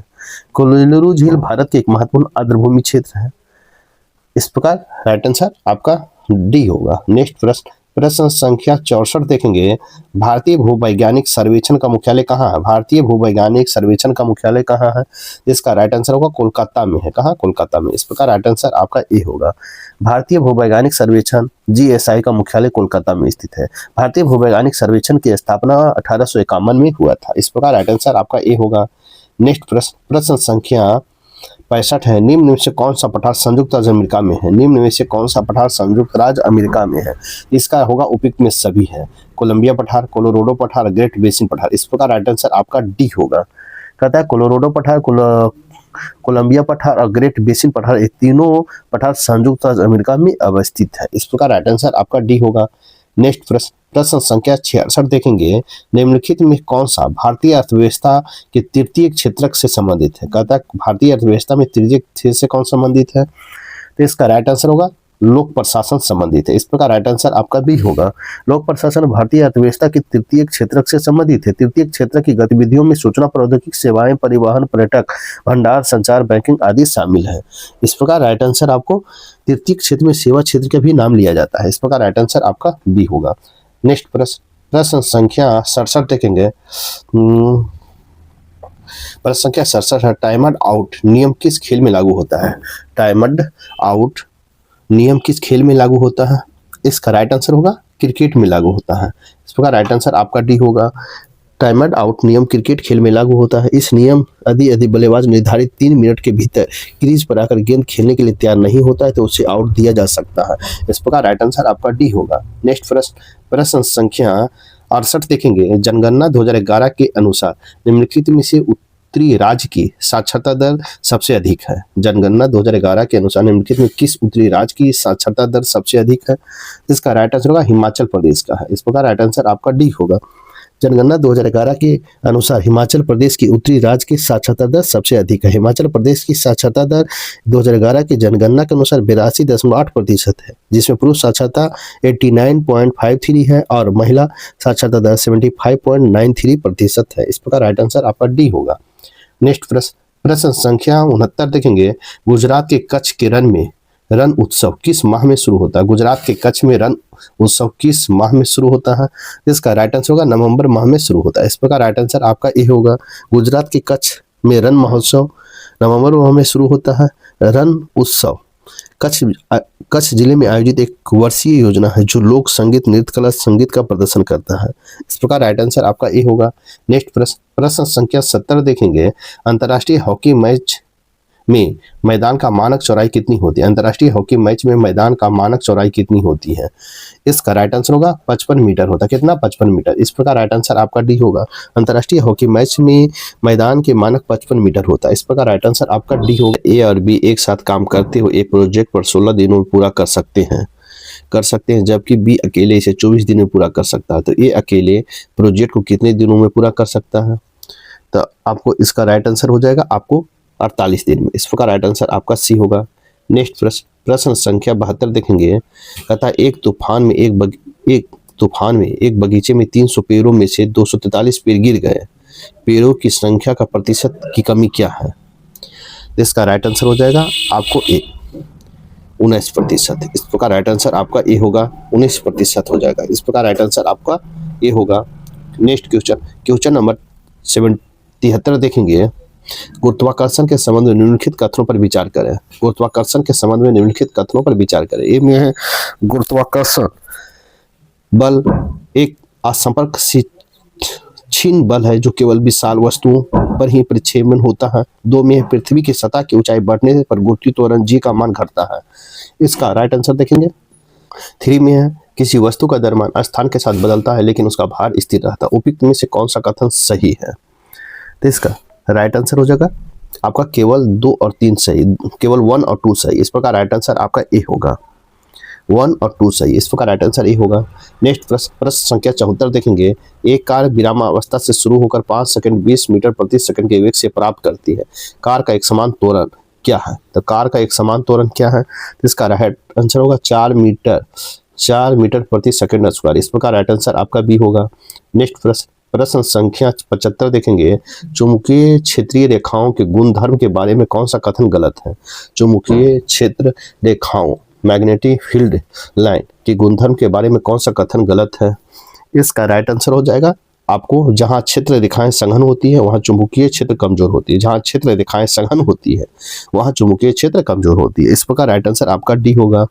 कोलेरू झील भारत के एक महत्वपूर्ण आर्द्रभूमि क्षेत्र है। इस प्रकार राइट आंसर आपका डी होगा। नेक्स्ट प्रश्न संख्या 64 देखेंगे। भारतीय भूवैज्ञानिक सर्वेक्षण का मुख्यालय कहाँ है? भारतीय भूवैज्ञानिक सर्वेक्षण का मुख्यालय कहाँ है? इसका राइट आंसर होगा कोलकाता में है। कहाँ? कोलकाता में। इस प्रकार राइट आंसर आपका ए होगा। भारतीय भूवैज्ञानिक सर्वेक्षण GSI का मुख्यालय कोलकाता में स्थित है। भारतीय भूवैज्ञानिक सर्वेक्षण की स्थापना 1851 में हुआ था। इस प्रकार राइट आंसर आपका ए होगा। नेक्स्ट प्रश्न संख्या 65 है। निम्न में से कौन सा पठार संयुक्त राज्य अमेरिका में है? निम्न में से कौन सा पठार संयुक्त राज्य अमेरिका में है? इसका होगा उपयुक्त में सभी है। कोलंबिया पठार, कोलोराडो पठार, ग्रेट बेसिन पठार। इस प्रकार राइट आंसर आपका डी होगा। कहता है कोलोराडो पठार, कोलंबिया पठार और ग्रेट बेसिन पठार, ये तीनों पठार संयुक्त राज्य अमेरिका में अवस्थित है। इस प्रकार राइट आंसर आपका डी होगा। नेक्स्ट प्रश्न संख्या 66 देखेंगे। निम्नलिखित में कौन सा भारतीय अर्थव्यवस्था के तृतीय क्षेत्रक से संबंधित है? कहता है भारतीय अर्थव्यवस्था में तृतीय क्षेत्र से कौन संबंधित है? तो इसका राइट आंसर होगा लोक प्रशासन संबंधित है। इस प्रकार राइट आंसर आपका बी होगा। लोक प्रशासन भारतीय अर्थव्यवस्था के तृतीय क्षेत्रक से संबंधित है। तृतीय क्षेत्र की गतिविधियों में सूचना प्रौद्योगिकी सेवाएं, परिवहन, पर्यटक, भंडार, संचार, बैंकिंग आदि शामिल है। इस प्रकार राइट आंसर आपको तृतीय क्षेत्र में सेवा क्षेत्र का भी नाम लिया जाता है। इस प्रकार राइट आंसर आपका बी होगा। नेक्स्ट प्रश्न संख्या 67 देखेंगे। प्रश्न संख्या 67 है। टाइमड आउट नियम किस खेल में लागू होता है? टाइमड आउट नियम किस खेल में लागू होता है? इसका राइट आंसर होगा क्रिकेट में लागू होता है। इस प्रकार राइट आंसर आपका डी होगा। टाइमड आउट नियम क्रिकेट खेल में लागू होता है। इस नियम यदि बल्लेबाज निर्धारित 3 मिनट के भीतर क्रीज पर आकर गेंद खेलने के लिए तैयार नहीं होता है तो उसे आउट दिया जा सकता है। इस प्रकार राइट आंसर आपका डी होगा। नेक्स्ट प्रश्न संख्या 68 देखेंगे। जनगणना 2011 के अनुसार निम्नलिखित में से उत्तरी राज्य की साक्षरता दर सबसे अधिक है? जनगणना 2011 के अनुसार निम्नलिखित में किस उत्तरी राज्य की साक्षरता दर सबसे अधिक है? इसका राइट आंसर होगा हिमाचल प्रदेश का है। इस प्रकार राइट आंसर आपका डी होगा। जनगणना 2011 के अनुसार हिमाचल प्रदेश की उत्तरी राज्य की साक्षरता दर सबसे अधिक है। हिमाचल प्रदेश की साक्षरता दर 2011 की जनगणना के अनुसार 82.8% है, जिसमें पुरुष साक्षरता 89.53 है और महिला साक्षरता दर 75.93% है। इस प्रकार राइट आंसर आपका डी होगा। नेक्स्ट प्रश्न संख्या 69 देखेंगे। गुजरात के कच्छ के रण उत्सव किस माह में शुरू होता है? गुजरात के कच्छ में रण उत्सव किस माह में शुरू होता है? इसका राइट आंसर होगा नवंबर माह में शुरू होता है। इस प्रकार राइट आंसर आपका ए होगा। गुजरात के कच्छ में रण महोत्सव नवंबर माह में शुरू होता है। रण उत्सव कच्छ कच्छ जिले में आयोजित एक वर्षीय योजना है जो लोक संगीत, नृत्य कला, संगीत का प्रदर्शन करता है। इस प्रकार राइट आंसर आपका ए होगा। नेक्स्ट प्रश्न संख्या 70 देखेंगे। अंतर्राष्ट्रीय हॉकी मैच में मैदान का मानक चौड़ाई कितनी होती है? अंतर्राष्ट्रीय हॉकी मैच में मैदान का मानक चौड़ाई कितनी होती है? इसका राइट आंसर होगा 55 मीटर होता है। कितना? 55 मीटर। इस प्रकार राइट आंसर आपका डी होगा। अंतर्राष्ट्रीय हॉकी मैच में मैदान के मानक 55 मीटर होता है। इस प्रकार राइट आंसर आपका डी होगा। ए और बी एक साथ काम करते हुए एक प्रोजेक्ट पर 16 दिनों में पूरा कर सकते हैं, जबकि बी अकेले इसे 24 दिन में पूरा कर सकता है। तो ए अकेले प्रोजेक्ट को कितने दिनों में पूरा कर सकता है? तो आपको इसका राइट आंसर हो जाएगा आपको 48 दिन में। इस प्रकार राइट आंसर आपका सी होगा। नेक्स्ट प्रश्न संख्या 72 देखेंगे। कहता है एक तूफान में एक बगीचे में 300 पेड़ों में से 243 पेड़ गिर गए। पेड़ों की संख्या का प्रतिशत की कमी क्या है? इसका राइट आंसर हो जाएगा आपको ए 19%। इस प्रकार राइट आंसर आपका ए होगा, 19% हो जाएगा। इस प्रकार राइट आंसर आपका ए होगा। नेक्स्ट क्वेश्चन नंबर 73 देखेंगे। गुरुत्वाकर्षण के संबंध में निम्नलिखित कथनों पर विचार करें। गुरुत्वाकर्षण के संबंध में निम्नलिखित कथनों पर विचार करें। ए में है गुरुत्वाकर्षण बल एक असंपर्क क्षीण बल है जो केवल विशाल वस्तुओं पर ही परिक्षेपण होता है। 2 में है पृथ्वी की सतह की ऊंचाई बढ़ने पर गुरुत्वाकर्षण जी का मान घटता है। इसका राइट आंसर देखेंगे। 3 में है किसी वस्तु का द्रव्यमान स्थान के साथ बदलता है लेकिन उसका भार स्थिर रहता है। उपयुक्त में से कौन सा कथन सही है? तो इसका राइट आंसर हो जाएगा आपका केवल 2 और 3 सही, केवल 1 और 2 सही। इस प्रकार राइट आंसर आपका ए होगा, 1 और 2 सही। इस प्रकार राइट आंसर ए होगा। नेक्स्ट प्रश्न संख्या 74 देखेंगे। एक कार विरामावस्था से शुरू होकर 5 सेकंड 20 मीटर प्रति सेकंड के वेग से प्राप्त करती है। कार का एक समान त्वरण क्या है? तो कार का एक समान त्वरण क्या है? तो इसका राइट आंसर होगा 4 मीटर प्रति सेकंड स्क्वायर। इस प्रकार राइट आंसर आपका बी होगा। नेक्स्ट प्रश्न संख्या 75 देखेंगे। चुंबकीय क्षेत्रीय रेखाओं के गुणधर्म के बारे में कौन सा कथन गलत है? चुंबकीय क्षेत्र रेखाओं मैग्नेटिक फील्ड लाइन के गुणधर्म के बारे में कौन सा कथन गलत है? इसका राइट आंसर हो जाएगा आपको जहां क्षेत्र रेखाएं सघन होती है वहां चुंबकीय क्षेत्र कमजोर होती है। जहां क्षेत्र रेखाएं सघन होती है वहां चुंबकीय क्षेत्र कमजोर होती है। इस प्रकार राइट आंसर आपका डी होगा।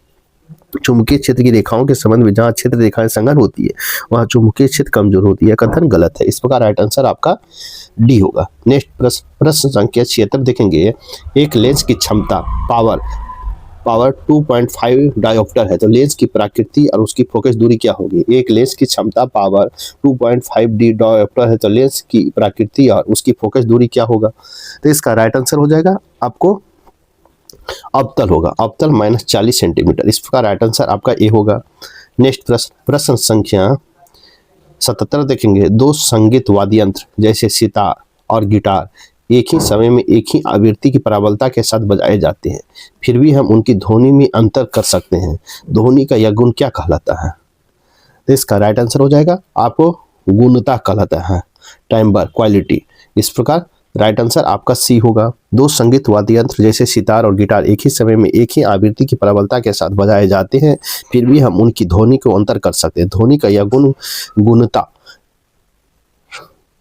चुंबकीय क्षेत्र की रेखाओं के संबंध में जहां क्षेत्र रेखाएं सघन होती है वहां चुंबकीय क्षेत्र कमजोर होती है, कथन गलत है। इस प्रकार राइट आंसर आपका डी होगा। नेक्स्ट प्रश्न संख्या 76 देखेंगे। एक लेंस की क्षमता पावर 2.5 डायोप्टर है तो लेंस की प्रकृति और उसकी फोकस दूरी क्या होगी? एक लेंस की क्षमता पावर 2.5 डी डायोप्टर है तो लेंस की प्रकृति और उसकी फोकस दूरी क्या होगा? तो इसका राइट आंसर हो जाएगा आपको अवतल होगा, अवतल -40 सेंटीमीटर। इस प्रकार राइट आंसर आपका ए होगा। नेक्स्ट प्रश्न संख्या 77 देखेंगे। 2 संगीत वाद्य यंत्र जैसे सितार और गिटार एक ही समय में एक ही आवृत्ति की प्रबलता के साथ बजाए जाते हैं, फिर भी हम उनकी ध्वनि में अंतर कर सकते हैं। ध्वनि का यह गुण क्या कहलाता है? तो इसका राइट आंसर हो जाएगा आपको गुणता कहलाता है, टाइम्बर, क्वालिटी। इस प्रकार राइट आंसर आपका सी होगा। 2 संगीत वाद्य यंत्र जैसे सितार और गिटार एक ही समय में एक ही आवृत्ति की प्रबलता के साथ बजाए जाते हैं, फिर भी हम उनकी ध्वनि को अंतर कर सकते हैं। ध्वनि का यह गुण गुणता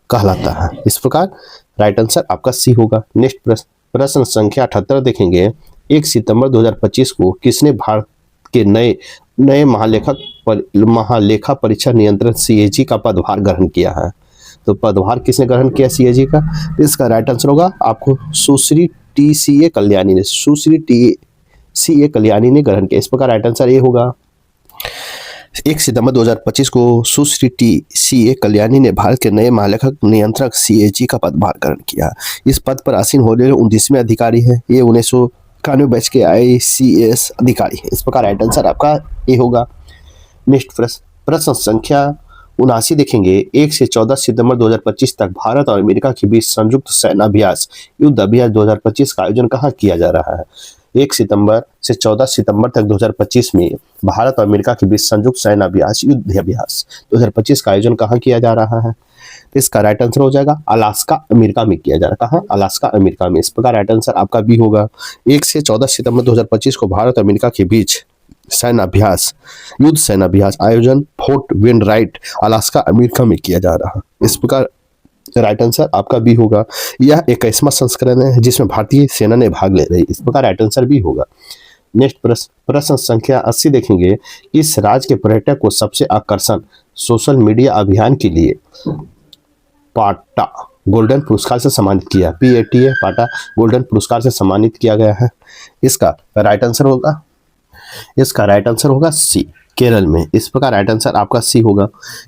कहलाता है। इस प्रकार राइट आंसर आपका सी होगा। नेक्स्ट प्रश्न संख्या 78 देखेंगे। 1 सितंबर 2025 को किसने भारत के नए महालेखा परीक्षा नियंत्रक CAG का पदभार ग्रहण किया है? तो पदभार किसने ग्रहण किया CAG का? इसका राइट आंसर होगा आपको सुश्री TCA कल्याणी ने, सुश्री TCA कल्याणी ने ग्रहण किया। इस प्रकार राइट आंसर ये होगा। 1 सितंबर 2025 को सुश्री TCA कल्याणी ने भारत के नए महालेखक नियंत्रक CAG का पदभार ग्रहण किया। इस पद पर आसीन होने वाले 29वें अधिकारी हैं। ये 1991 बैच के ICS अधिकारी हैं। इस प्रकार राइट आंसर आपका ए होगा। नेक्स्ट प्रश्न संख्या 79 देखेंगे। 1 से 14 सितंबर 2025 तक भारत और अमेरिका के बीच संयुक्त सैन्य अभ्यास युद्ध अभ्यास 2025 का आयोजन कहाँ किया जा रहा है? 1 सितंबर से 14 सितंबर तक 2025 में भारत और अमेरिका के बीच संयुक्त सैन्य अभ्यास युद्ध अभ्यास 2025 का आयोजन कहाँ किया जा रहा है? इसका राइट आंसर हो जाएगा अलास्का अमेरिका में किया जा रहा है। कहाँ? अलास्का अमेरिका में। इस प्रकार राइट आंसर आपका बी होगा। 1 से 14 सितंबर 2025 को भारत और अमेरिका के बीच युद्ध सैन्य अभ्यास आयोजन फोर्ट वेनराइट अलास्का अमेरिका में किया जा रहा है। इस प्रकार राइट आंसर आपका बी होगा। यह 21वां संस्करण है जिसमें भारतीय सेना ने भाग ले रही। इस प्रकार राइट आंसर बी होगा। नेक्स्ट प्रश्न संख्या 80 देखेंगे। इस राज्य के पर्यटक को सबसे आकर्षण सोशल मीडिया अभियान के लिए पाटा गोल्डन पुरस्कार से सम्मानित किया। PATA पाटा गोल्डन पुरस्कार से सम्मानित किया गया है। इसका राइट आंसर होगा सी, केरल में। इस प्रकार राइट आंसर आपका सी होगा।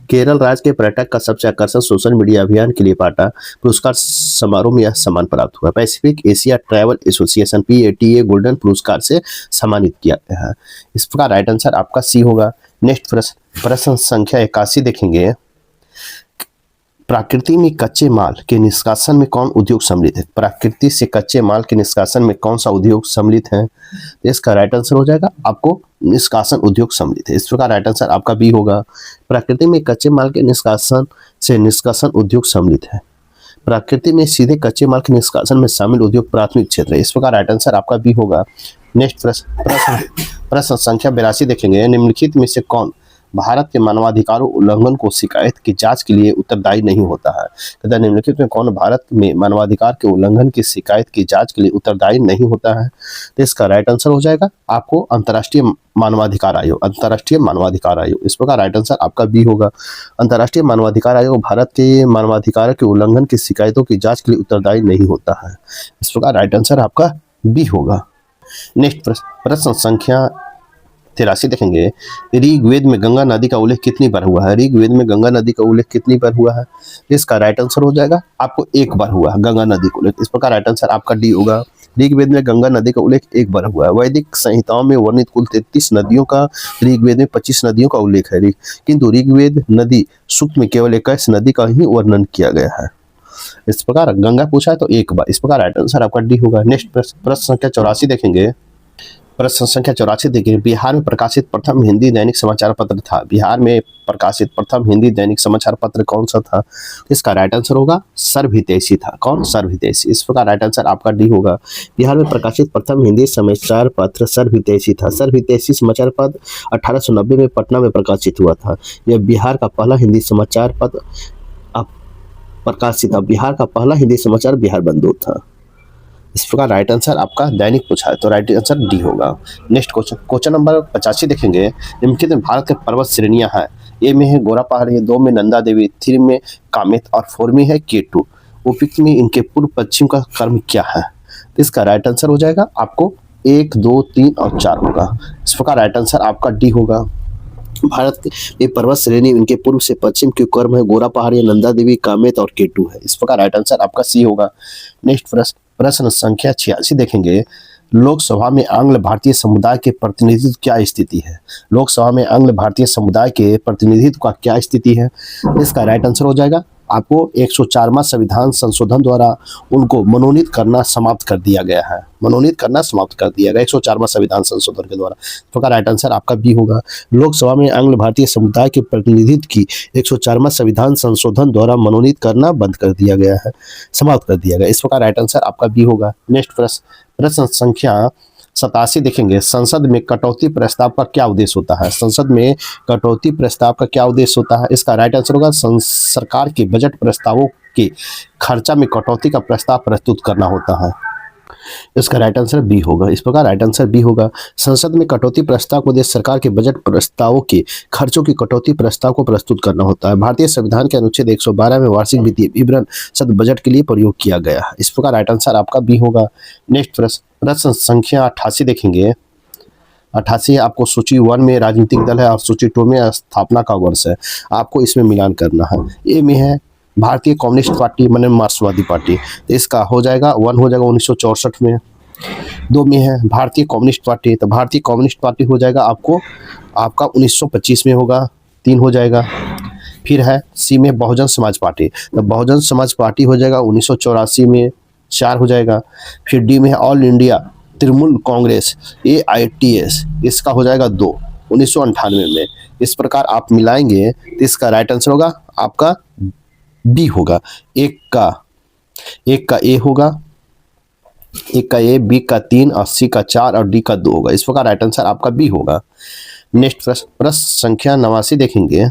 केरल राज्य के पर्यटक का सबसे आकर्षण सोशल मीडिया अभियान के लिए पाटा पुरस्कार समारोह में यह सम्मान प्राप्त हुआ। Pacific Asia travel association PATA golden पुरस्कार से सम्मानित किया गया है। इस प्रकार राइट आंसर आपका सी होगा। नेक्स्ट प्रश्न संख्या 81 देखेंगे। प्रकृति में कच्चे माल के निष्कासन में कौन उद्योग सम्मिलित है? प्रकृति से कच्चे माल के निष्कासन में कौन सा उद्योग सम्मिलित है? इसका राइट आंसर हो जाएगा आपको निष्कासन उद्योग सम्मिलित है। इस प्रकार राइट आंसर आपका बी होगा। प्रकृति में कच्चे माल के निष्कासन से निष्कासन उद्योग सम्मिलित है। प्रकृति में सीधे कच्चे माल के निष्कासन में शामिल उद्योग प्राथमिक क्षेत्र है। इस प्रकार राइट आंसर आपका बी होगा। नेक्स्ट प्रश्न संख्या 82 देखेंगे। निम्नलिखित में से कौन भारत के मानवाधिकारों उल्लंघन को शिकायत की जांच के लिए उत्तरदायी नहीं होता है? कहता है निम्नलिखित में कौन भारत में मानवाधिकार के उल्लंघन की शिकायत की जांच के लिए उत्तरदायी नहीं होता है? तो इसका राइट आंसर हो जाएगा आपको अंतर्राष्ट्रीय मानवाधिकार आयोग। इस प्रकार राइट आंसर आपका बी होगा। अंतर्राष्ट्रीय मानवाधिकार आयोग भारत के मानवाधिकार के उल्लंघन की शिकायतों की जाँच के लिए उत्तरदायी नहीं होता है। इस प्रकार राइट आंसर आपका बी होगा। नेक्स्ट प्रश्न संख्या 83 देखेंगे। ऋग्वेद में गंगा नदी का उल्लेख कितनी बार हुआ है? ऋग्वेद में गंगा नदी का उल्लेख कितनी बार हुआ है? इसका राइट आंसर हो जाएगा आपको एक बार हुआ है गंगा नदी का उल्लेख। इस प्रकार राइट आंसर आपका डी होगा। ऋग्वेद में गंगा नदी का उल्लेख एक बार हुआ है। वैदिक संहिताओं में वर्णित कुल 33 नदियों का ऋग्वेद में 25 नदियों का उल्लेख है, किंतु ऋग्वेद नदी सूक्त में केवल 21 नदी का ही वर्णन किया गया है। इस प्रकार गंगा पूछा है तो एक बार। इस प्रकार राइट आंसर आपका डी होगा। नेक्स्ट प्रश्न संख्या 84 देखेंगे। प्रश्न संख्या 84 देखिए। बिहार में प्रकाशित प्रथम हिंदी दैनिक समाचार पत्र था। बिहार में प्रकाशित प्रथम हिंदी दैनिक समाचार पत्र कौन सा था? इसका राइट आंसर होगा सर्वहितैषी था। कौन? सर्वहितैषी। इस प्रकार राइट आंसर आपका डी होगा। बिहार में प्रकाशित प्रथम हिंदी समाचार पत्र सर्वहितैषी था। सर्वहितैषी समाचार पत्र 1890 में पटना में प्रकाशित हुआ था। यह बिहार का पहला हिंदी समाचार पत्र प्रकाशित था। बिहार का पहला हिंदी समाचार बिहार बंधु था। इस प्रकार राइट आंसर आपका दैनिक पूछा है तो राइट आंसर डी होगा। नेक्स्ट क्वेश्चन नंबर 85 देखेंगे। निम्नलिखित में भारत के पर्वत श्रेणियां हैं। ए में है गोरा पहाड़ी, 2 में नंदा देवी, 3 में कामेत और 4 में है K2। उपयुक्त में इनके पूर्व पश्चिम का क्रम क्या है? इसका राइट आंसर हो जाएगा आपको 1, 2, 3 और 4 होगा। इस प्रकार राइट आंसर आपका डी होगा। भारत के पर्वत श्रेणी इनके पूर्व से पश्चिम के क्रम है गोरा पहाड़ी, नंदा देवी, कामेत और K2 है। इस प्रकार राइट आंसर आपका सी होगा। नेक्स्ट प्रश्न संख्या 86 देखेंगे। लोकसभा में आंग्ल भारतीय समुदाय के प्रतिनिधित्व क्या स्थिति है? लोकसभा में आंग्ल भारतीय समुदाय के प्रतिनिधित्व का क्या स्थिति है? इसका राइट आंसर हो जाएगा आपको 104वां संविधान संशोधन द्वारा उनको मनोनीत करना समाप्त कर दिया गया है। 104वां संविधान संशोधन के द्वारा। तो का राइट आंसर आपका बी होगा। लोकसभा में आंग्ल भारतीय समुदाय के प्रतिनिधित्व की 104वां संविधान संशोधन द्वारा मनोनीत करना बंद कर दिया गया है, समाप्त कर दिया गया। इस प्रकार राइट आंसर आपका बी होगा। नेक्स्ट प्रश्न संख्या 87 देखेंगे। संसद में कटौती प्रस्ताव का क्या उद्देश्य होता है? संसद में कटौती प्रस्ताव का क्या उद्देश्य होता है? इसका राइट आंसर होगा सरकार के बजट प्रस्तावों के खर्चा में कटौती का प्रस्ताव प्रस्तुत करना होता है। इसका राइट आंसर बी होगा। इस प्रकार राइट आंसर बी होगा। संसद में कटौती प्रस्ताव का उद्देश्य सरकार के बजट प्रस्तावों के खर्चों की कटौती प्रस्ताव को प्रस्तुत करना होता है। भारतीय संविधान के अनुच्छेद 112 में वार्षिक वित्तीय विवरण शब्द बजट के लिए प्रयोग किया गया है। इस प्रकार राइट आंसर आपका बी होगा। नेक्स्ट प्रश्न संख्या 88 देखेंगे। 88 आपको सूची 1 में राजनीतिक दल है और सूची 2 में स्थापना का वर्ष है। आपको इसमें मिलान करना है। ए में है भारतीय कम्युनिस्ट पार्टी माने मार्क्सवादी पार्टी, तो इसका हो जाएगा 1 हो जाएगा 1964 में। 2 में है भारतीय कम्युनिस्ट पार्टी, तो भारतीय कम्युनिस्ट पार्टी हो जाएगा आपका 1925 में होगा, 3 हो जाएगा। फिर है सी में बहुजन समाज पार्टी, तो बहुजन समाज पार्टी हो जाएगा 1984 में, 4 हो जाएगा। फिर डी में है all India Trinamool Congress AITS, इसका हो जाएगा 2 1998 में। इस प्रकार आप मिलाएंगे तो इसका राइट आंसर होगा आपका बी होगा। एक का ए होगा, एक का ए, बी का 3 और सी का 4 और डी का 2 होगा। इस प्रकार राइट आंसर आपका बी होगा। नेक्स्ट प्रश्न संख्या 89 देखेंगे।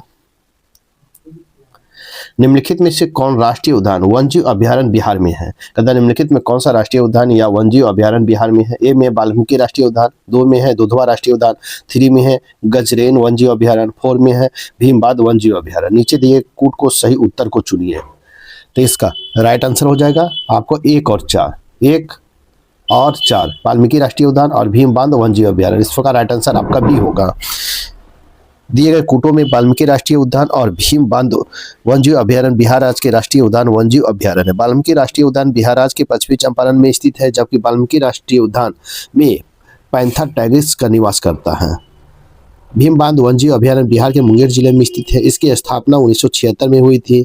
निम्नलिखित में से कौन राष्ट्रीय उद्यान वन्यजीव अभ्यारण्य बिहार में है? कहता है निम्नलिखित में कौन सा राष्ट्रीय उद्यान या वन्यजीव अभ्यारण्य बिहार में है? ए में वाल्मीकि राष्ट्रीय उद्यान, 2 में है दुधवा राष्ट्रीय उद्यान, 3 में है गजरेन वन्यजीव अभ्यारण्य, 4 में है भीमबाध वन्यजीव अभ्यारण्य। नीचे दिए कूट को सही उत्तर को चुनिए। तो इसका राइट आंसर हो जाएगा आपको 1 और 4, 1 और 4 वाल्मीकि राष्ट्रीय उद्यान और भीमबाध वन्यजीव अभ्यारण्य। इस प्रकार राइट आंसर आपका बी होगा। दिए गए कूटों में वाल्मीकि राष्ट्रीय उद्यान और भीमबाध वन्यजीव अभ्यारण्य बिहार राज्य के राष्ट्रीय उद्यान वन्यजीव अभ्यारण्य है। वाल्मीकि राष्ट्रीय उद्यान बिहार राज्य के पश्चिमी चंपारण में स्थित है, जबकि वाल्मीकि राष्ट्रीय उद्यान में पैंथर टाइग्रिस का निवास करता है। भीमबाध वन्यजीव अभ्यारण्य बिहार के मुंगेर जिले में स्थित है। इसकी स्थापना 1976 में हुई थी।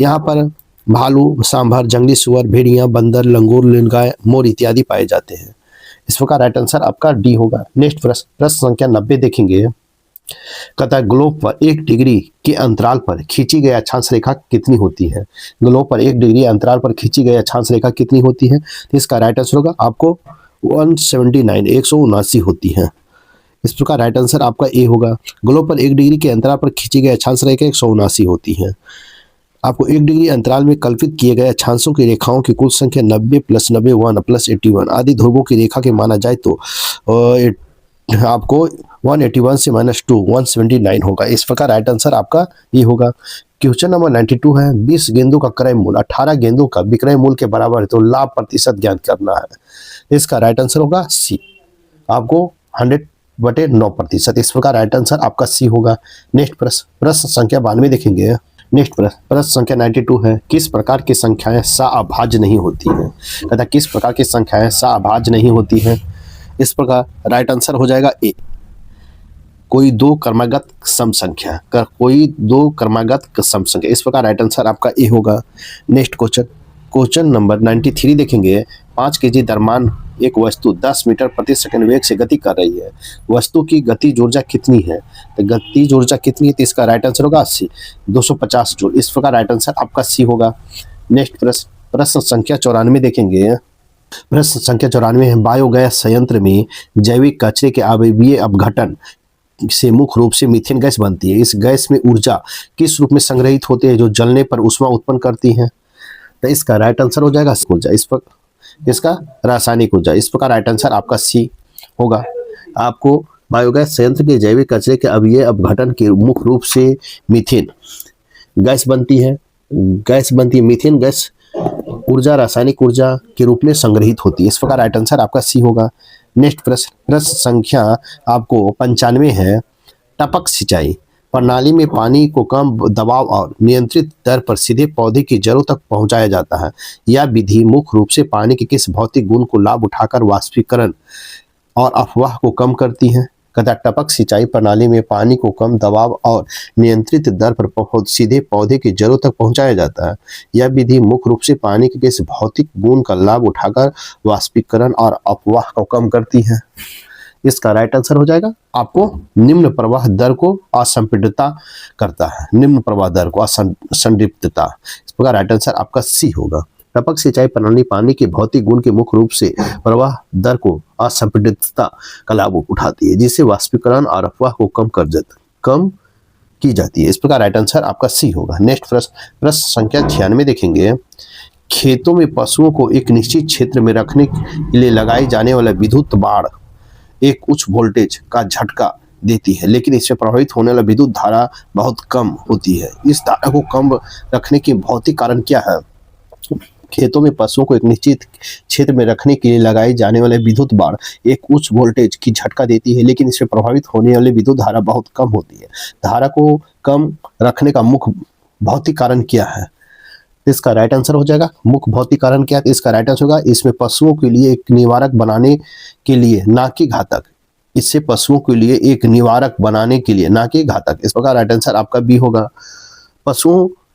यहाँ पर भालू, सांभर, जंगली सुअर, भेड़िया, बंदर, लंगूर, नीलगाय, मोर इत्यादि पाए जाते हैं। इस प्रकार राइट आंसर आपका डी होगा। नेक्स्ट प्रश्न संख्या 90 देखेंगे। कहता है ग्लोब पर 1 डिग्री के अंतराल पर खींची गई अक्षांश रेखा कितनी होती है? ग्लोब पर 1 डिग्री अंतराल पर खींची गई अक्षांश रेखा कितनी होती है? तो इसका राइट आंसर होगा आपको 179 होती है। इस प्रकार राइट आंसर आपका ए होगा। ग्लोब पर 1 डिग्री के अंतराल पर खींची गई अक्षांश रेखा 179 होती है। आपको 1 डिग्री अंतराल में कल्पित किए गए अक्षांशों की रेखाओं की कुल संख्या 90 + 90 1 + 81 आदि ध्रुवों की रेखा के माना जाए तो आपको 181 से -2 179 होगा। इस प्रकार राइट आंसर आपका ये होगा। क्वेश्चन नंबर 92 है 20 गेंदों का क्रय मूल्य 18 गेंदों का विक्रय मूल्य के बराबर है, तो लाभ प्रतिशत ज्ञात करना है। इसका राइट आंसर होगा सी, आपको 100/9%। इस प्रकार राइट आंसर आपका सी होगा। नेक्स्ट प्रश्न संख्या 92 देखेंगे। नेक्स्ट प्रश्न संख्या 92 है किस प्रकार की संख्याएं सअभाज्य नहीं होती हैं? कहता किस प्रकार की संख्याएं सअभाज्य नहीं होती हैं? इस प्रकार राइट आंसर हो जाएगा ए, कोई 2 क्रमागत सम संख्या, कोई 2 क्रमागत सम संख्या। इस प्रकार राइट आंसर आपका ए होगा। नेक्स्ट क्वेश्चन नंबर 93 देखेंगे। 5 kg द्रव्यमान एक वस्तु 10 मीटर प्रति सेकंड वेग से गति कर रही है। वस्तु की गतिज ऊर्जा कितनी है? तो गतिज ऊर्जा कितनी है? तो इसका राइट आंसर होगा 80 250 जूल। इस प्रकार राइट आंसर आपका सी होगा। नेक्स्ट प्रश्न संख्या 94 देखेंगे। प्रश्न संख्या 94 है बायोगैस संयंत्र में जैविक कचरे के अवायवीय अपघटन से मुख्य रूप से मीथेन गैस बनती है। इस गैस में ऊर्जा किस रूप में संग्रहित होती है जो जलने पर ऊष्मा उत्पन्न करती है? तो इसका राइट आंसर हो जाएगा ऊर्जा। इसका रासायनिक ऊर्जा। इस प्रकार राइट आंसर आपका सी होगा। आपको बायोगैस संयंत्र के जैविक कचरे के अवयवीय अपघटन के मुख्य रूप से मीथेन गैस बनती है। मीथेन गैस ऊर्जा रासायनिक ऊर्जा के रूप में संग्रहित होती है। इस प्रकार राइट आंसर आपका सी होगा। नेक्स्ट प्रश्न संख्या आपको 95 है टपक सिंचाई प्रणाली में पानी को कम दबाव और नियंत्रित दर पर सीधे पौधे की जड़ों तक पहुंचाया जाता है। यह विधि मुख्य रूप से पानी के किस भौतिक गुण को लाभ उठाकर वाष्पीकरण और अपवाह को कम करती है? कहता टपक सिंचाई प्रणाली में पानी को कम दबाव और नियंत्रित दर पर सीधे पौधे की जड़ों तक पहुंचाया जाता है। यह विधि मुख्य रूप से पानी के किस भौतिक गुण का लाभ उठाकर वाष्पीकरण और अपवाह को कम करती है? इसका राइट आंसर हो जाएगा आपको निम्न प्रवाह दर को असंपीड़ितता करता है। निम्न प्रवाह दर को असंपीड़ितता। इस प्रकार राइट आंसर आपका सी होगा। टपक सिंचाई प्रणाली पानी के भौतिक गुण के मुख्य रूप से प्रवाह दर को असंपीड़ितता का लाभ उठाती है, जिससे वाष्पीकरण और अपवाह को कम की जाती है। इस प्रकार राइट आंसर आपका सी होगा। नेक्स्ट प्रश्न संख्या 96 देखेंगे। खेतों में पशुओं को एक निश्चित क्षेत्र में रखने के लिए लगाई जाने वाला विद्युत बाड़ एक उच्च वोल्टेज का झटका देती है, लेकिन इससे प्रभावित होने वाला विद्युत धारा बहुत कम होती है। इस धारा को कम रखने के भौतिक कारण क्या है? खेतों में पशुओं को एक निश्चित क्षेत्र में रखने के लिए लगाई जाने वाले विद्युत बाड़ एक उच्च वोल्टेज की झटका देती है, लेकिन इससे प्रभावित होने वाली विद्युत धारा बहुत कम होती है। धारा को कम रखने का मुख्य भौतिक कारण क्या है? इसका राइट आंसर हो जाएगा मुख्य भौतिक कारण क्या है? इसका राइट आंसर होगा इसमें पशुओं के लिए एक निवारक बनाने के लिए ना कि घातक। इससे पशुओं के लिए एक निवारक बनाने के लिए ना कि घातक। इस प्रकार राइट आंसर आपका बी होगा।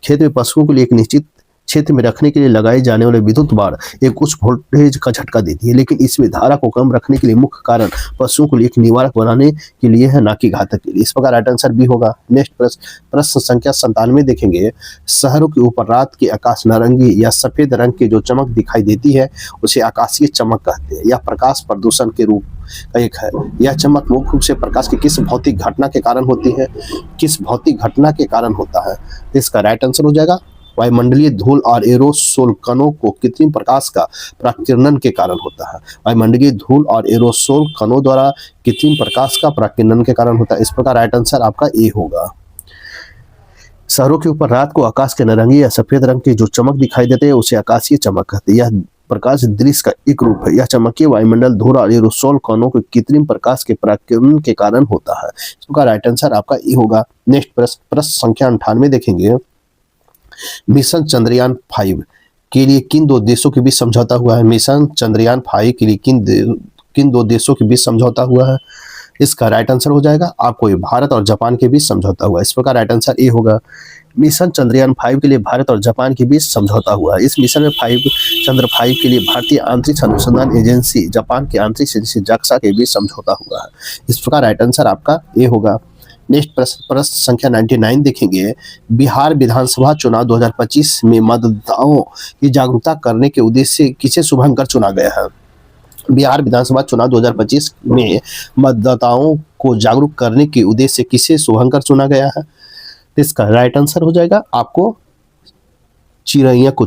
खेत में पशुओं के लिए एक निश्चित क्षेत्र में रखने के लिए लगाए जाने वाले विद्युत बार एक उच्च वोल्टेज का झटका देती है, लेकिन इसमें धारा को कम रखने के लिए मुख्य कारण पशुओं को एक निवारक बनाने के लिए है, ना कि घातक के लिए। इस प्रकार राइट आंसर बी होगा। नेक्स्ट प्रश्न संख्या 97 देखेंगे। शहरों के ऊपर रात के आकाश नारंगी या सफेद रंग की जो चमक दिखाई देती है उसे आकाशीय चमक कहते हैं। यह प्रकाश प्रदूषण के रूप का एक है। यह चमक मुख्य रूप से प्रकाश की किस भौतिक घटना के कारण होती है? किस भौतिक घटना के कारण होता है? इसका राइट आंसर हो जाएगा वायुमंडलीय धूल और एरोसोल कणों को कृत्रिम प्रकाश का प्रकीर्णन के कारण होता है। वायुमंडलीय धूल और एरोसोल कणों द्वारा कृत्रिम प्रकाश का प्रकीर्णन के कारण होता है। इस प्रकार राइट आंसर आपका ए होगा। शहरों के ऊपर रात को आकाश के नारंगी या सफेद रंग की जो चमक दिखाई देते हैं उसे आकाशीय चमक कहते हैं। यह प्रकाश दृश्य का एक रूप है। यह चमकीय वायुमंडल धूल और एरोसोल कणों के कृत्रिम प्रकाश के प्रकीर्णन के कारण होता है। इसका राइट आंसर आपका ए होगा। नेक्स्ट प्रश्न संख्या 98 देखेंगे। मिशन चंद्रयान 5 के लिए किन दो देशों के बीच समझौता हुआ है? मिशन चंद्रयान 5 के लिए किन दो देशों के बीच समझौता हुआ है? इसका राइट आंसर हो जाएगा आपको ये भारत और जापान के बीच समझौता हुआ है। इस प्रकार राइट आंसर ए होगा। मिशन चंद्रयान 5 के लिए भारत और जापान के बीच समझौता हुआ है। इस मिशन में चंद्र 5 के लिए भारतीय अंतरिक्ष अनुसंधान एजेंसी जापान की अंतरिक्ष एजेंसी जाक्सा के बीच समझौता हुआ है। इस प्रकार राइट आंसर आपका ए होगा। नेक्स्ट प्रश्न संख्या 99 देखेंगे। बिहार विधानसभा चुनाव 2025 में मतदाताओं की जागरूकता करने के उद्देश्य से किसे शुभंकर चुना गया है? बिहार विधानसभा चुनाव 2025 में मतदाताओं को जागरूक करने के उद्देश्य से किसे शुभंकर चुना गया है? इसका राइट आंसर हो जाएगा आपको चिड़ैया को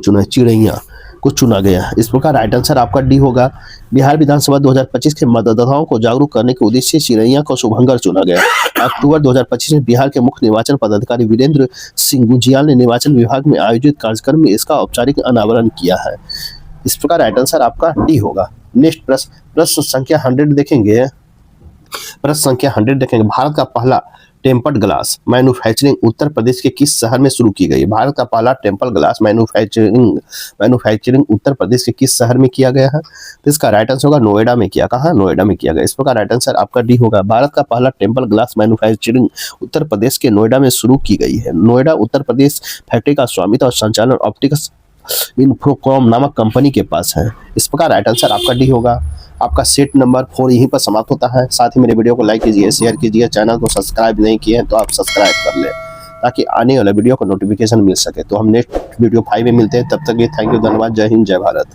चुना गया है। इस प्रकार राइट आंसर आपका डी होगा। बिहार विधानसभा 2025 के मतदाताओं को जागरूक करने के उद्देश्य से चिड़ैया को शुभंकर चुना गया। अक्टूबर 2025 में बिहार के मुख्य निर्वाचन पदाधिकारी वीरेंद्र सिंह गुजियाल ने निर्वाचन विभाग में आयोजित कार्यक्रम में इसका औपचारिक अनावरण किया है। इस प्रकार राइट आंसर आपका डी होगा। नेक्स्ट प्रश्न संख्या 100 देखेंगे। प्रश्न संख्या 100 देखेंगे। भारत का पहला tempered glass manufacturing Uttar Pradesh के किस शहर में शुरू की गई? भारत का पहला tempered glass manufacturing Uttar Pradesh के किस शहर में किया गया है? तो इसका राइट आंसर होगा नोएडा में किया। कहाँ? नोएडा में किया गया। इस प्रकार राइट आंसर आपका डी होगा। भारत का पहला tempered glass manufacturing Uttar Pradesh के नोएडा में शुरू की गई है। नोएडा उत्तर प्रदेश फैक्ट्री का स्वामित्व और संचालन ऑप्टिक्स इन्फोकॉम नामक कंपनी के पास है। इस प्रकार राइट आंसर आपका डी होगा। आपका सेट नंबर 4 यहीं पर समाप्त होता है। साथ ही मेरे वीडियो को लाइक कीजिए, शेयर कीजिए। चैनल को सब्सक्राइब नहीं किए हैं तो आप सब्सक्राइब कर लें ताकि आने वाले वीडियो को नोटिफिकेशन मिल सके। तो हम नेक्स्ट वीडियो 5 में मिलते हैं। तब तक ये थैंक यू, धन्यवाद, जय हिंद, जय भारत।